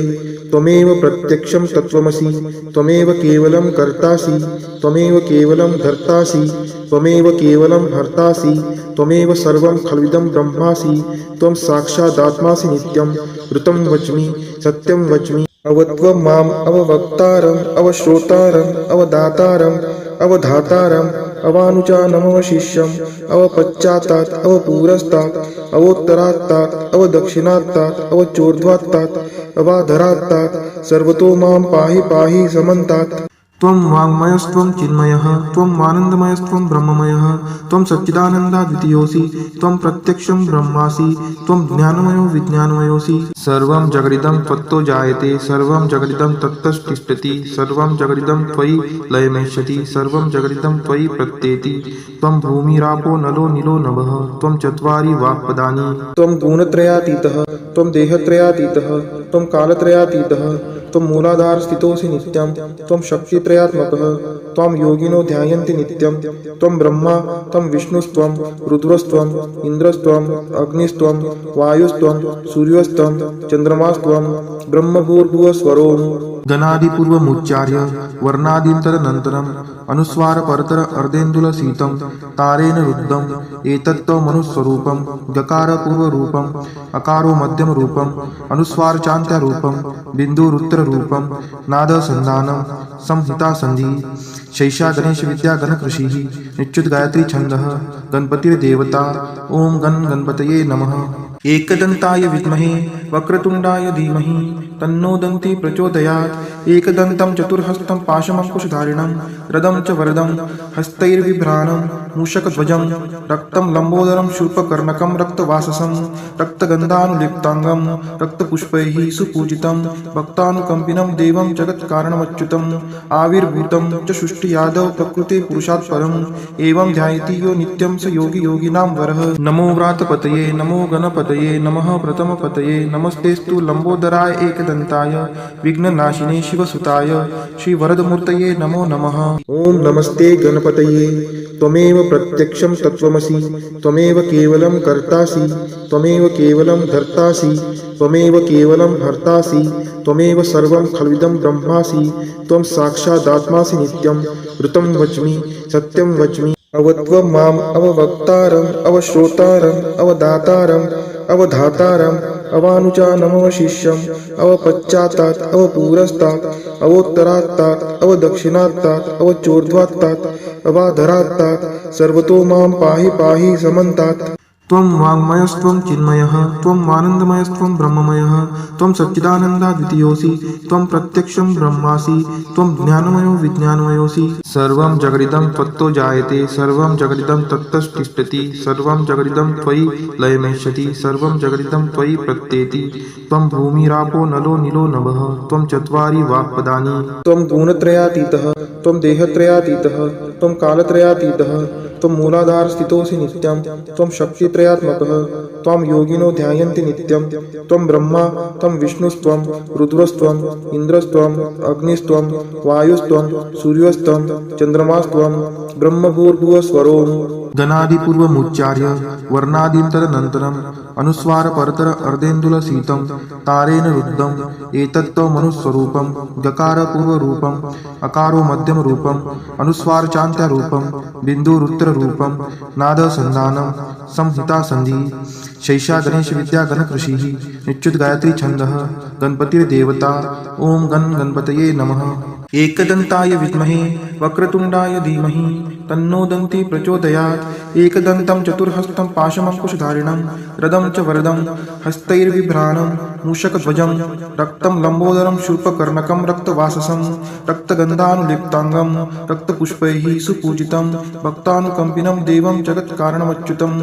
त्वमेव प्रत्यक्षं तत्त्वमसि त्वमेव केवलं कर्तासि त्वमेव केवलं धर्तासि त्वमेव केवलं हर्तासि त्वमेव सर्वं खल्विदं ब्रह्मासि त्वं साक्षादात्मासि नित्यं ऋतं वच्मि सत्यं वच्मि अवत्वं माम् अववक्तारम् अवश्रोतारम् अवदातारम् अवधातारम् अवानुचानमवशिष्यम् अवपश्चात्तात् अवपुरस्तात् अवोत्तरात्तात् अवदक्षिणात्तात् अवचोर्ध्वात्तात् अवाधरात्तात् सर्वतो मां पाहि पाहि समन्तात्। त्वं वाङ्मयस्त्वं चिन्मयः त्वं आनन्दमयस्त्वं ब्रह्ममयः त्वं सच्चिदानन्दाद्वितीयोऽसि त्वं प्रत्यक्षं ब्रह्मासि त्वं ज्ञानमयो विज्ञानमयोऽसि सर्वं जगदिदं त्वत्तो जायते सर्वं जगदिदं तत्तस्तिष्ठति सर्वं जगदिदं त्वयि लयमेष्यति सर्वं जगदिदं त्वयि प्रत्येति त्वं भूमिरापो नलो नीलो नभः त्वं चत्वारि वाक्पदानि त्वं गुणत्रयातीतः त्वं देहत्रयातीतः त्वं कालत्रयातीतः त्वं मूलाधार स्थितोऽसि नित्यं त्वं शक्तित्रयात्मकः त्वं योगिनो ध्यायन्ति नित्यं त्वं ब्रह्मा त्वं विष्णुस्त्वं रुद्रस्त्वं इन्द्रस्त्वं अग्निस्त्वं वायुस्त्वं सूर्यस्त्वं चन्द्रमास्त्वं ब्रह्मभूर्भुवस्वरोम्। गणादिपूर्वमुच्चार्य वर्णादीन्तरनन्तरम् अनुस्वारपरतर अर्धेन्दुलसीतं तारेण रुद्धम् एतत्त्वमनुस्वरूपं गकारपूर्वरूपम् अकारो मध्यमरूपम् अनुस्वारचान्त्यरूपं बिन्दुरुत्तररूपं नादसन्धानं संहितासन्धिः शैषा गणेशविद्या गणकृषिः निच्युत गायत्री छन्दः गणपतिर्देवता। ओम गणपतये नमः। एकदन्ताय विद्महे वक्रतुण्डाय धीमहि तन्नो दन्ती प्रचोदयात्। एकदन्तं चतुर्हस्तं पाशमङ्कुशधारिणं रदं च वरदं हस्तैर्बिभ्राणं मूषकध्वजं रक्तं लम्बोदरं शूर्पकर्णकं रक्तवाससं रक्तगन्धानुलिप्ताङ्गं रक्तपुष्पैः सुपूजितं भक्तानुकम्पिनं देवं जगत्कारणमच्युतम् आविर्भूतं च सृष्टियादौ प्रकृते पुरुषात् परम् एवं ध्यायति यो नित्यं स योगी योगिनां वरः। नमो व्रातपतये नमो गणपतये नमः प्रथमपतये नमस्तेस्तु लम्बोदराय एकदन्ताय विघ्ननाशिने शिवसुताय श्रीवरदमूर्तये नमो नमः। ओम नमस्ते गणपतये त्वमेव प्रत्यक्षं तत्त्वमसि त्वमेव केवलं कर्तासि त्वमेव केवलं धर्तासि त्वमेव केवलं हर्तासि त्वमेव सर्वं खल्विदं ब्रह्मासि त्वं साक्षादात्मासि नित्यं ऋतं वच्मि सत्यं वच्मि अवत्वं माम् अववक्तारम् अवश्रोतारम् अवदातारम् अवधातारम् अवानुचानमवशिष्यम् अवपश्चात्तात् अवपुरस्तात् अवोत्तरात्तात् अवदक्षिणात्तात् अवचोर्ध्वात्तात् अवाधरात्तात् सर्वतो मां पाहि पाहि समन्तात्। त्वं वाङ्मयस्त्वं चिन्मयः त्वं आनन्दमयस्त्वं ब्रह्ममयः त्वं सच्चिदानन्दाद्वितीयोऽसि त्वं प्रत्यक्षं ब्रह्मासि त्वं ज्ञानमयो विज्ञानमयोऽसि सर्वं जगदिदं त्वत्तो जायते सर्वं जगदिदं तत्तस्तिष्ठति सर्वं जगदिदं त्वयि लयमेष्यति सर्वं जगदिदं त्वयि प्रत्येति त्वं भूमिरापो नलो नीलो नभः त्वं चत्वारि वाक्पदानि त्वं गुणत्रयातीतः त्वं देहत्रयातीतः त्वं कालत्रयातीतः त्वं मूलाधार स्थितोऽसि नित्यं त्वं शक्तित्रयात्मकः त्वं योगिनो ध्यायन्ति नित्यं त्वं ब्रह्मा त्वं विष्णुस्त्वं रुद्रस्त्वं इन्द्रस्त्वं अग्निस्त्वं वायुस्त्वं सूर्यस्त्वं चन्द्रमास्त्वं ब्रह्मभूर्भुवस्वरोम्। गणादिपूर्वमुच्चार्य वर्णादीन्तरनन्तरम् अनुस्वारपरतर अर्धेन्दुलसीतं तारेण रुद्धम् एतत्त्वमनुस्वरूपं गकारपूर्वरूपम् अकारो मध्यमरूपम् अनुस्वारचान्त्यरूपं बिन्दुरुत्तररूपं नादसन्धानं संहितासन्धिः शैषा गणेशविद्या गणकृषिः निच्युत गायत्री छन्दः गणपतिर्देवता। ओम गणपतये नमः। एकदन्ताय विद्महे वक्रतुण्डाय धीमहि तन्नो दन्ती प्रचोदयात् एकदन्तं चतुर्हस्तं पाशमङ्कुशधारिणं रदं च वरदं हस्तैर्बिभ्राणं मूषकध्वजं रक्तं लम्बोदरं शूर्पकर्णकं रक्तवाससं रक्तगन्धानुलिप्ताङ्गं रक्तपुष्पैः सुपूजितं भक्तानुकम्पिनं देवं जगत्कारणमच्युतम्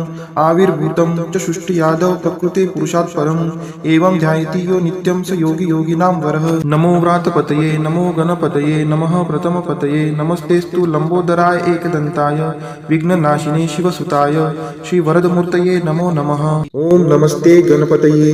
आविर्भूतं च सृष्टियादौ प्रकृते पुरुषात् परम् एवं ध्यायति यो नित्यं स योगी योगिनां वरः। नमो व्रातपतये नमो गणपतये नमः प्रथमपतये नमस्तेस्तु लम्बोदराय एकदन्ताय विघ्ननाशिने शिवसुताय श्रीवरदमूर्तये नमो नमः। ॐ नमस्ते गणपतये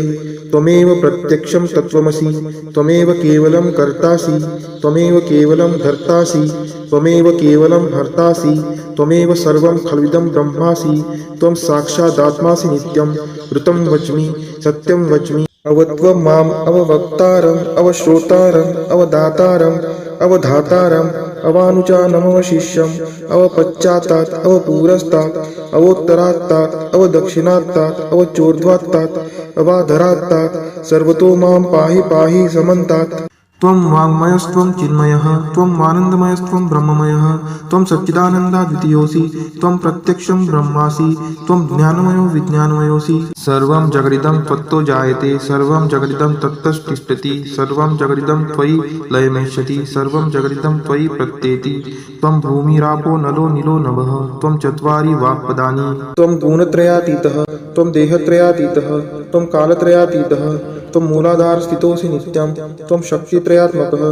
त्वमेव प्रत्यक्षं तत्त्वमसि त्वमेव केवलं कर्तासि त्वमेव केवलं धर्तासि त्वमेव केवलं हर्तासि त्वमेव सर्वं खल्विदं ब्रह्मासि त्वं साक्षादात्मासि नित्यं ऋतं वच्मि सत्यं वच्मि अवत्वं माम् अववक्तारम् अवश्रोतारम् अवदातारम् अवधातारम् अवानुचानमवशिष्यम् अवपश्चात्तात् अवपुरस्तात् अवोत्तरात्तात् अवदक्षिणात्तात् अवचोर्ध्वात्तात् अवाधरात्तात् सर्वतो मां पाहि पाहि समन्तात्। त्वं वाङ्मयस्त्वं चिन्मयः त्वं आनन्दमयस्त्वं ब्रह्ममयः त्वं सच्चिदानन्दाद्वितीयोऽसि त्वं प्रत्यक्षं ब्रह्मासि त्वं ज्ञानमयो विज्ञानमयोऽसि सर्वं जगदिदं त्वत्तो जायते सर्वं जगदिदं तत्तस्तिष्ठति सर्वं जगदिदं त्वयि लयमेष्यति सर्वं जगदिदं त्वयि प्रत्येति त्वं भूमिरापो नलो नीलो नभः त्वं चत्वारि वाक्पदानि त्वं गुणत्रयातीतः त्वं देहत्रयातीतः त्वं कालत्रयातीतः त्वं मूलाधारस्थितोऽसि नित्यं त्वं शक्तित्रयात्मकः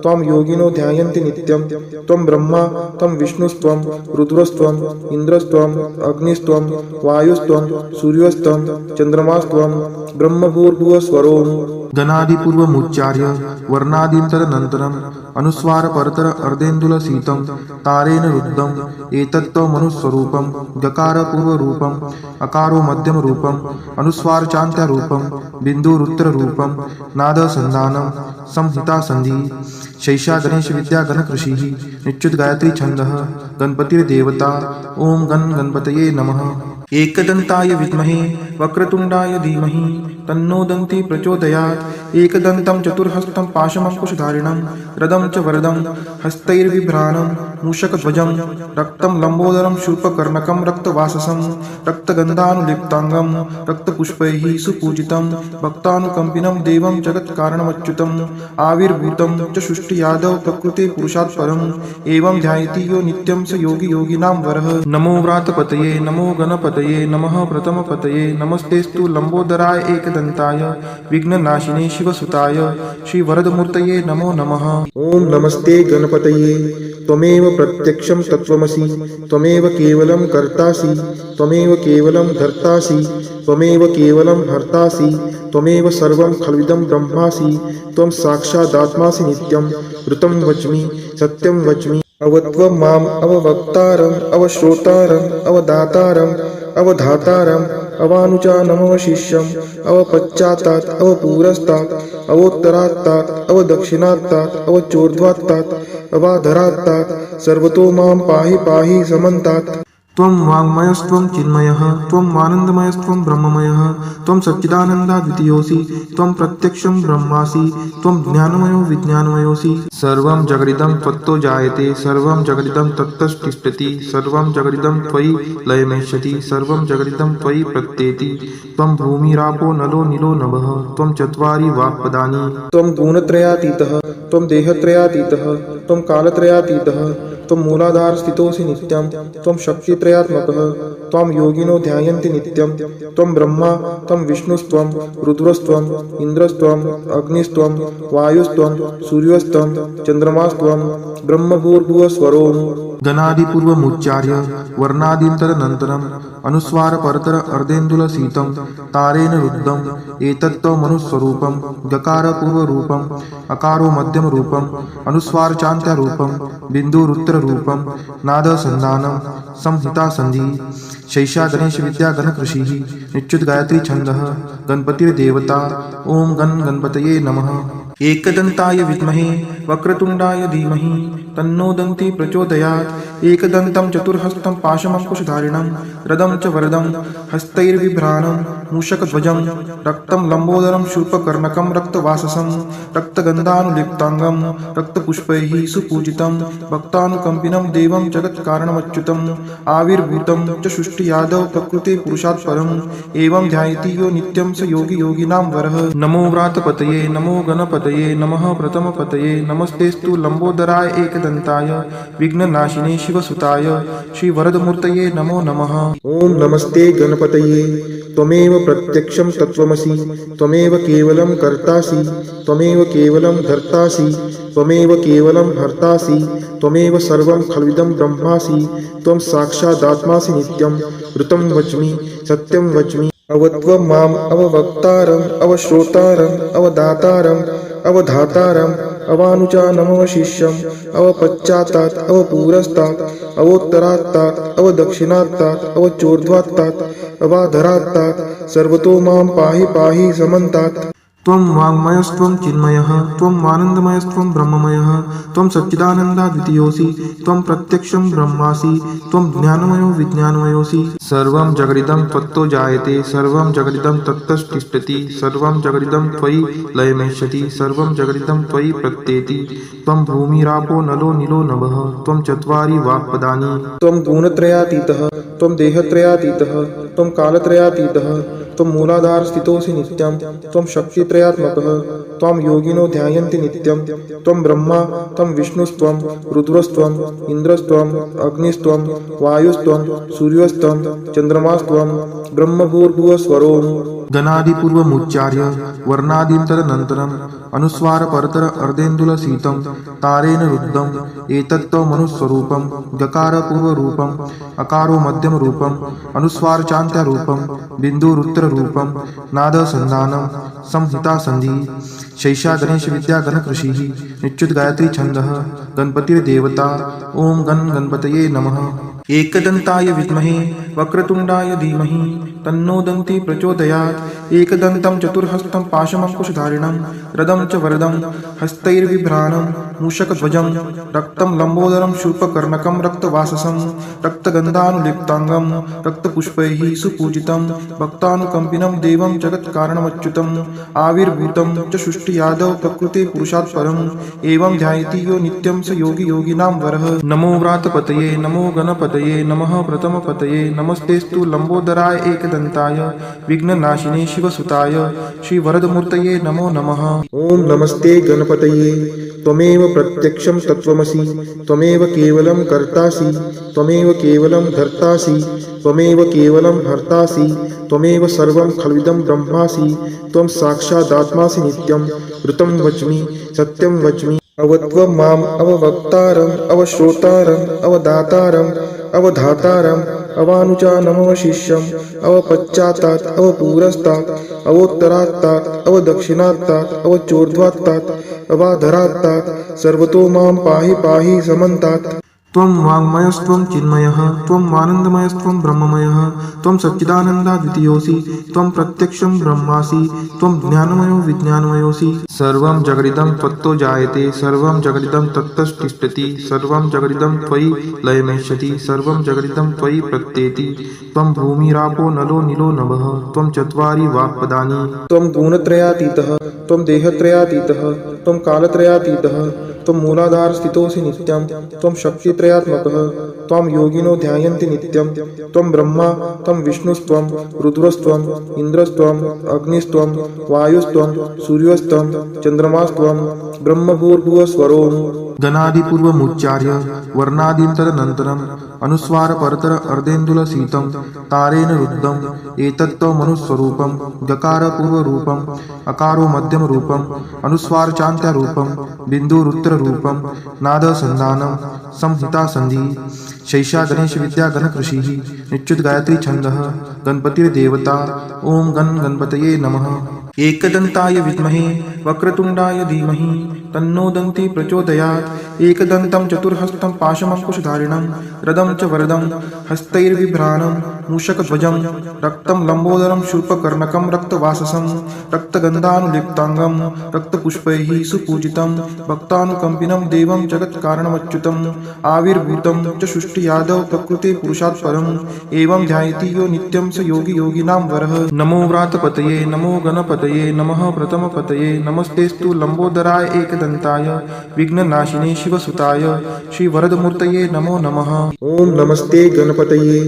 त्वं योगिनो ध्यायन्ति नित्यं त्वं ब्रह्मा त्वं विष्णुस्त्वं रुद्रस्त्वं इन्द्रस्त्वं अग्निस्त्वं वायुस्त्वं सूर्यस्त्वं चन्द्रमास्त्वं ब्रह्मभूर्भुवस्वरोम्। गणादिपूर्वमुच्चार्य वर्णादीं तदनन्तरम् अनुस्वारपरतर अर्धेन्दुलसीतं तारेण रुद्धम् एतत्त्वमनुस्वरूपं गकारपूर्वरूपम् अकारो मध्यमरूपम् अनुस्वारचान्त्यरूपं बिन्दुरुत्तररूपं नादसन्धानं संहितासन्धिः शैषा गणेशविद्या गणकृषिः निच्युतगायत्री छन्दः गणपतिर्देवता। ॐ गणपतये नमः। एकदन्ताय विद्महे वक्रतुण्डाय धीमहि तन्नो दन्ती प्रचोदयात् एकदन्तं चतुर्हस्तं पाशमङ्कुशधारिणं रदं च वरदं हस्तैर्बिभ्राणं मूषकध्वजं रक्तं लम्बोदरं शूर्पकर्णकं रक्तवाससं रक्तगन्धानुलिप्ताङ्गं रक्तपुष्पैः सुपूजितं भक्तानुकम्पिनं देवं जगत्कारणमच्युतम् आविर्भूतं च सृष्टियादौ प्रकृते पुरुषात् परम् एवं ध्यायति यो नित्यं स योगी योगिनां वरः। नमो व्रातपतये नमो गणपतये नमः प्रथमपतये नमस्तेस्तु लम्बोदराय एकदन्ताय विघ्ननाशिने शिवसुताय श्रीवरदमूर्तये नमो नमः। ॐ नमस्ते गणपतये त्वमेव प्रत्यक्षं तत्त्वमसि त्वमेव केवलं कर्तासि त्वमेव केवलं धर्तासि त्वमेव केवलं हर्तासि त्वमेव सर्वं खल्विदं ब्रह्मासि त्वं साक्षादात्मासि नित्यं ऋतं वच्मि सत्यं वच्मि अवत्वं माम् अववक्तारम् अवश्रोतारम् अवदातारम् अवधातारम् अवानुचानमवशिष्यम् अवपश्चात्तात् अवपुरस्तात् अवोत्तरात्तात् अवदक्षिणात्तात् अवचोर्ध्वात्तात् अवाधरात्तात् सर्वतो मां पाहि पाहि समन्तात्। त्वं वाङ्मयस्त्वं चिन्मयः त्वं आनन्दमयस्त्वं ब्रह्ममयः त्वं सच्चिदानन्दाद्वितीयोऽसि त्वं प्रत्यक्षं ब्रह्मासि त्वं ज्ञानमयो विज्ञानमयोऽसि सर्वं जगदिदं त्वत्तो जायते सर्वं जगदिदं तत्तस्तिष्ठति सर्वं जगदिदं त्वयि लयमेष्यति सर्वं जगदिदं त्वयि प्रत्येति त्वं भूमिरापो नलो नीलो नभः त्वं चत्वारि वाक्पदानि त्वं गुणत्रयातीतः त्वं देहत्रयातीतः त्वं कालत्रयातीतः त्वं मूलाधारस्थितोऽसि नित्यं त्वं शक्तित्रयात्मकः त्वं योगिनो ध्यायन्ति नित्यं त्वं ब्रह्मा त्वं विष्णुस्त्वं रुद्रस्त्वं इन्द्रस्त्वं अग्निस्त्वं वायुस्त्वं सूर्यस्त्वं चन्द्रमास्त्वं ब्रह्मभूर्भुवस्वरोम्। गणादिपूर्वमुच्चार्य वर्णादीं तदनन्तरम् अनुस्वारपरतर अर्धेन्दुलसीतं तारेण रुद्धम् एतत्त्वमनुस्वरूपं गकारपूर्वरूपम् अकारो मध्यमरूपम् अनुस्वारचान्त्यरूपं बिन्दुरुत्तररूपं नादसन्धानं संहितासन्धिः शैषा गणेशविद्या गणकृषिः निच्युतगायत्री छन्दः गणपतिर्देवता। ॐ गणपतये नमः। एकदन्ताय विद्महे वक्रतुण्डाय धीमहि तन्नो दन्ती प्रचोदयात् एकदन्तं चतुर्हस्तं पाशमङ्कुशधारिणं रदं च वरदं हस्तैर्बिभ्राणं मूषकध्वजं रक्तं लम्बोदरं शूर्पकर्णकं रक्तवाससं रक्तगन्धानुलिप्ताङ्गं रक्तपुष्पैः सुपूजितं भक्तानुकम्पिनं देवं जगत्कारणमच्युतम् आविर्भूतं च सृष्टियादौ प्रकृते पुरुषात् परम् एवं ध्यायति यो नित्यं स योगी योगिनां वरः। नमो व्रातपतये नमो गणपतये नमः प्रथमपतये नमस्तेस्तु लम्बोदराय एकदन्ताय विघ्ननाशिने शिवसुताय श्रीवरदमूर्तये नमो नमः। ओम नमस्ते गणपतये त्वमेव प्रत्यक्षं तत्त्वमसि त्वमेव केवलं कर्तासि त्वमेव केवलं धर्तासि त्वमेव केवलं हर्तासि त्वमेव सर्वं खल्विदं ब्रह्मासि त्वं साक्षादात्मासि नित्यं ऋतं वच्मि सत्यं वच्मि अवत्वं माम् अववक्तारम् अवश्रोतारम् अवदातारम् अवधातारम् अवानुचानमवशिष्यम् अवपश्चात्तात् अवपुरस्तात् अवोत्तरात्तात् अवदक्षिणात्तात् अवचोर्ध्वात्तात् अवाधरात्तात् सर्वतो मां पाहि पाहि समन्तात्। त्वं वाङ्मयस्त्वं चिन्मयः त्वं आनन्दमयस्त्वं ब्रह्ममयः त्वं सच्चिदानन्दाद्वितीयोऽसि त्वं प्रत्यक्षं ब्रह्मासि त्वं ज्ञानमयो विज्ञानमयोऽसि सर्वं जगदिदं त्वत्तो जायते सर्वं जगदिदं तत्तस्तिष्ठति सर्वं जगदिदं त्वयि लयमेष्यति सर्वं जगदिदं त्वयि प्रत्येति त्वं भूमिरापो नलो नीलो नभः त्वं चत्वारि वाक्पदानि त्वं गुणत्रयातीतः त्वं देहत्रयातीतः त्वं कालत्रयातीतः त्वं मूलाधार स्थितोऽसि नित्यं त्वं शक्तित्रयात्मकः त्वं योगिनो ध्यायन्ति नित्यं त्वं ब्रह्मा त्वं विष्णुस्त्वं रुद्रस्त्वं इन्द्रस्त्वं अग्निस्त्वं वायुस्त्वं सूर्यस्त्वं चन्द्रमास्त्वं ब्रह्मभूर्भुवस्वरोम्। गणादिपूर्वमुच्चार्य वर्णादिन्तरनन्तरम् अनुस्वारपरतर अर्धेन्दुलसीतं तारेण रुद्धम् एतत्त्वमनुस्वरूपं गकारपूर्वरूपम् अकारो मध्यमरूपम् अनुस्वारचान्त्यरूपं बिन्दुरुत्तररूपं नादसन्धानं संहितासन्धिः शैषा गणेशविद्या गणकृषिः निच्युतगायत्री छन्दः गणपतिर्देवता। ॐ गणपतये नमः। एकदन्ताय विद्महे वक्रतुण्डाय धीमहि तन्नो दन्ती प्रचोदयात् एकदन्तं चतुर्हस्तं पाशमङ्कुशधारिणं रदं च वरदं हस्तैर्बिभ्राणं मूषकध्वजं रक्तं लम्बोदरं शूर्पकर्णकं रक्तवाससं रक्तगन्धानुलिप्ताङ्गं रक्तपुष्पैः सुपूजितं भक्तानुकम्पिनं देवं जगत्कारणमच्युतम् आविर्भूतं च सृष्टियादौ प्रकृते पुरुषात् परम् एवं ध्यायति यो नित्यं स योगी योगिनां वरः। नमो व्रातपतये नमो गणपतये नमः प्रथमपतये नमस्तेस्तु लम्बोदराय एकदन्ताय विघ्ननाशिने शिवसुताय श्रीवरदमूर्तये नमो नमः। ओम नमस्ते गणपतये त्वमेव प्रत्यक्षं तत्त्वमसि त्वमेव केवलं कर्तासि त्वमेव केवलं धर्तासि त्वमेव केवलं हर्तासि त्वमेव सर्वं खल्विदं ब्रह्मासि त्वं साक्षादात्मासि नित्यं ऋतं वच्मि सत्यं वच्मि अवत्वं माम् अववक्तारम् अवश्रोतारम् अवदातारम् अवधातारम् अवानुचानमवशिष्यम् अवपश्चात्तात् अवपुरस्तात् अवोत्तरात्तात् अवदक्षिणात्तात् अवचोर्ध्वात्तात् अवाधरात्तात् सर्वतो मां पाहि पाहि समन्तात्। त्वं वाङ्मयस्त्वं चिन्मयः त्वं आनन्दमयस्त्वं ब्रह्ममयः त्वं सच्चिदानन्दाद्वितीयोऽसि त्वं प्रत्यक्षं ब्रह्मासि त्वं ज्ञानमयो विज्ञानमयोऽसि सर्वं जगदिदं त्वत्तो जायते सर्वं जगदिदं तत्तस्तिष्ठति सर्वं जगदिदं त्वयि लयमेष्यति सर्वं जगदिदं त्वयि प्रत्येति त्वं भूमिरापो नलो नीलो नभः त्वं चत्वारि वाक्पदानि त्वं गुणत्रयातीतः त्वं देहत्रयातीतः त्वं कालत्रयातीतः त्वं मूलाधार स्थितोऽसि नित्यं त्वं शक्तित्रयात्मकः त्वं योगिनो ध्यायन्ति नित्यं त्वं ब्रह्मा त्वं विष्णुस्त्वं रुद्रस्त्वं इन्द्रस्त्वं अग्निस्त्वं वायुस्त्वं सूर्यस्त्वं चन्द्रमास्त्वं ब्रह्मभूर्भुवस्वरोम्। गणादिपूर्वमुच्चार्य वर्णादिन्तरनन्तरम् अनुस्वारपरतर अर्धेन्दुलसीतं तारेण रुद्धम् एतत्त्वमनुस्वरूपं गकारपूर्वरूपम् अकारो मध्यमरूपम् अनुस्वारचान्त्यरूपं बिन्दुरुत्तररूपं नादसन्धानं संहितासन्धिः शैषा गणेश विद्या गणकृषिः निच्युत गायत्री छन्दः गणपतिर्देवता ॐ गणपतये नमः। एकदन्ताय विद्महे वक्रतुण्डाय धीमहि तन्नो दन्ती प्रचोदयात्। एकदन्तं चतुर्हस्तं पाशमङ्कुशधारिणं रदं च वरदं हस्तैर्बिभ्राणं मूषकध्वजं रक्तं लम्बोदरं शूर्पकर्णकं रक्तवाससं रक्तगन्धानुलिप्ताङ्गं रक्तपुष्पैः सुपूजितं भक्तानुकम्पिनं देवं जगत्कारणमच्युतम् आविर्भूतं च सृष्टियादौ प्रकृते पुरुषात् परम् एवं ध्यायति यो नित्यं स योगी योगिनां वरः। नमो व्रातपतये नमो गणपतये नमः प्रथमपतये नमस्तेस्तु लम्बोदराय एकदन्ताय विघ्ननाशिने शिवसुताय श्रीवरदमूर्तये नमो नमः। ओम नमस्ते गणपतये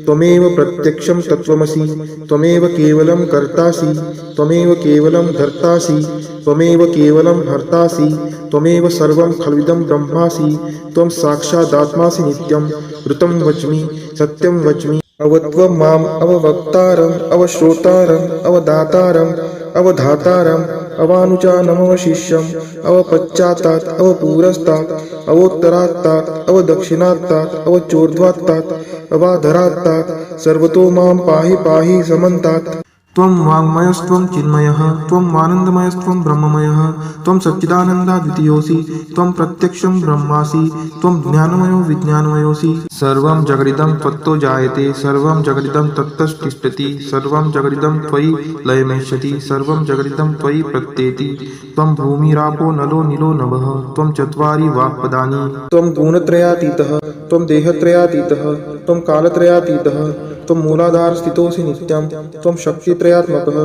त्वमेव प्रत्यक्षं तत्त्वमसि त्वमेव केवलं कर्तासि त्वमेव केवलं धर्तासि त्वमेव केवलं हर्तासि त्वमेव सर्वं खल्विदं ब्रह्मासि त्वं साक्षादात्मासि नित्यं ऋतं वच्मि सत्यं वच्मि अवत्वं माम् अववक्तारम् अवश्रोतारम् अवदातारम् अवधातारम् अवानुचानमवशिष्यम् अवपश्चात्तात् अवपुरस्तात् अवोत्तरात्तात् अवदक्षिणात्तात् अवचोर्ध्वात्तात् अवाधरात्तात् सर्वतो मां पाहि पाहि समन्तात्। त्वं वाङ्मयस्त्वं चिन्मयः त्वं आनन्दमयस्त्वं ब्रह्ममयः त्वं सच्चिदानन्दाद्वितीयोऽसि त्वं प्रत्यक्षं ब्रह्मासि त्वं ज्ञानमयो विज्ञानमयोऽसि। सर्वं जगदिदं त्वत्तो जायते सर्वं जगदिदं तत्तस्तिष्ठति सर्वं जगदिदं त्वयि लयमेष्यति सर्वं जगदिदं त्वयि प्रत्येति। त्वं भूमिरापो नलो नीलो नभः त्वं चत्वारि वाक्पदानि। त्वं गुणत्रयातीतः त्वं देहत्रयातीतः त्वं कालत्रयातीतः त्वं मूलाधार स्थितोऽसि नित्यं त्वं शक्तित्रयात्मकः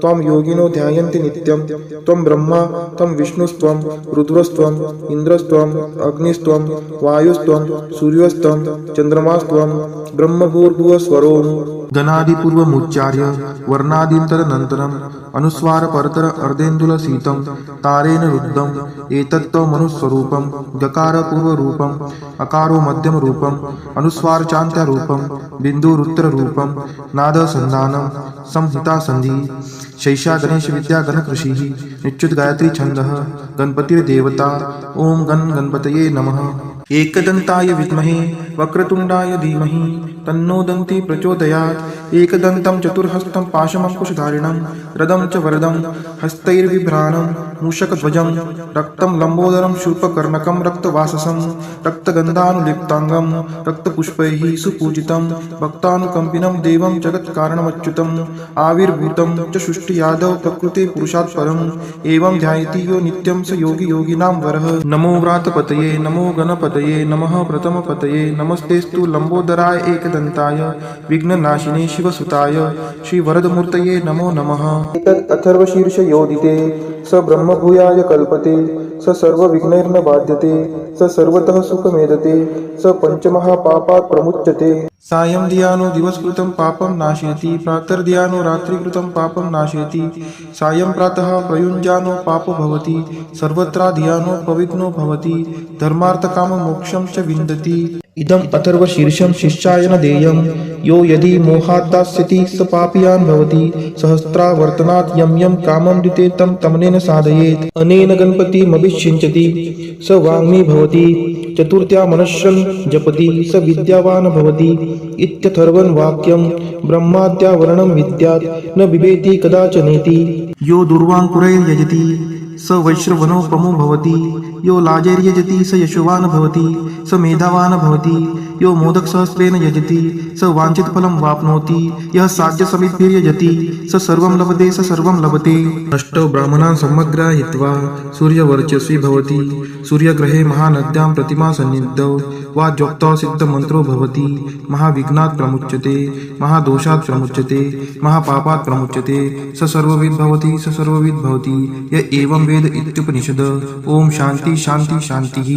त्वं योगिनो ध्यायन्ति नित्यं। त्वं ब्रह्मा त्वं विष्णुस्त्वं रुद्रस्त्वं इन्द्रस्त्वं अग्निस्त्वं वायुस्त्वं सूर्यस्त्वं चन्द्रमास्त्वं ब्रह्मभूर्भुवस्वरोम्। गणादिपूर्वमुच्चार्य वर्णादीन्तरनन्तरम् अनुस्वारपरतर अर्धेन्दुलसीतं तारेण रुद्धम् एतत्त्वमनुस्वरूपं गकारपूर्वरूपम् अकारो मध्यमरूपम् अनुस्वारचान्त्यरूपं बिन्दुरुत्तररूपं नादसन्धानं संहितासन्धिः। शैषा गणेश विद्या गणकृषिः निच्युत गायत्री छन्दः गणपतिर्देवता ॐ गणपतये नमः। एकदन्ताय विद्महे वक्रतुण्डाय धीमहि तन्नो दन्ती प्रचोदयात्। एकदन्तं चतुर्हस्तं पाशमङ्कुशधारिणं रदं च वरदं हस्तैर्बिभ्राणं मूषकध्वजं रक्तं लम्बोदरं शूर्पकर्णकं रक्तवाससं रक्तगन्धानुलिप्ताङ्गं रक्तपुष्पैः सुपूजितं भक्तानुकम्पिनं देवं जगत्कारणमच्युतम् आविर्भूतं च सृष्टियादौ प्रकृते पुरुषात् परम् एवं ध्यायति यो नित्यं स योगी योगिनां वरः। नमो व्रातपतये नमो गणपतये नमः प्रथमपतये नमस्तेस्तु लम्बोदराय एकदन्ताय विघ्ननाशिने शिवसुताय श्रीवरदमूर्तये नमो नमः। एतत् अथर्वशीर्षयोदिते स ब्रह्मभूयाय कल्पते स सर्वविघ्नैर्न बाध्यते स सर्वतः सुखमेदते स पञ्चमहापापात् प्रमुच्यते। सायं धियानो दिवसकृतं पापं नाशयति प्रातर्धियानो रात्रिकृतं पापं नाशयति सायं प्रातः प्रयुञ्जानो पापो भवति सर्वत्र धियानो पविघ्नो भवति धर्मार्थकाममोक्षं च विन्दति। इदम् अथर्वशीर्षं शिष्याय न देयं यो यदि मोहात् दास्यति स पापीयान् भवति सहस्रावर्तनात् यं यं कामं दिते तं तमनेन साधयेत् अनेन गणपतिमभिषिञ्चति स वाङ्मी भवति चतुर्थ्या मनश्शन् जपति स विद्यावान् भवति इत्यथर्वं वाक्यं ब्रह्माद्यावरणं विद्यात् न बिभेति कदाचनेति। यो दुर्वाङ्कुरैर्यजति स वैश्रवणोपमो भवति यो लाजैर्यजति स यशोवान् भवति स मेधावान् भवति यो मोदकसहस्रेण यजति स वाञ्छितफलं वाप्नोति यः साध्यसमिद्भिर्यजति स सर्वं लभते स सर्वं लभते। अष्टौ ब्राह्मणान् सम्मग्राहीत्वा सूर्यवर्चस्वी भवति सूर्यग्रहे महानद्यां प्रतिमा सन्निधौ वा जोक्तौ सिद्धमन्त्रो भवति महाविघ्नात् प्रमुच्यते महादोषात् प्रमुच्यते महापापात् प्रमुच्यते स सर्वविद् भवति स सर्वविद् भवति य एवं वेद इत्युपनिषद। ओम शान्ति शान्ति शान्तिः।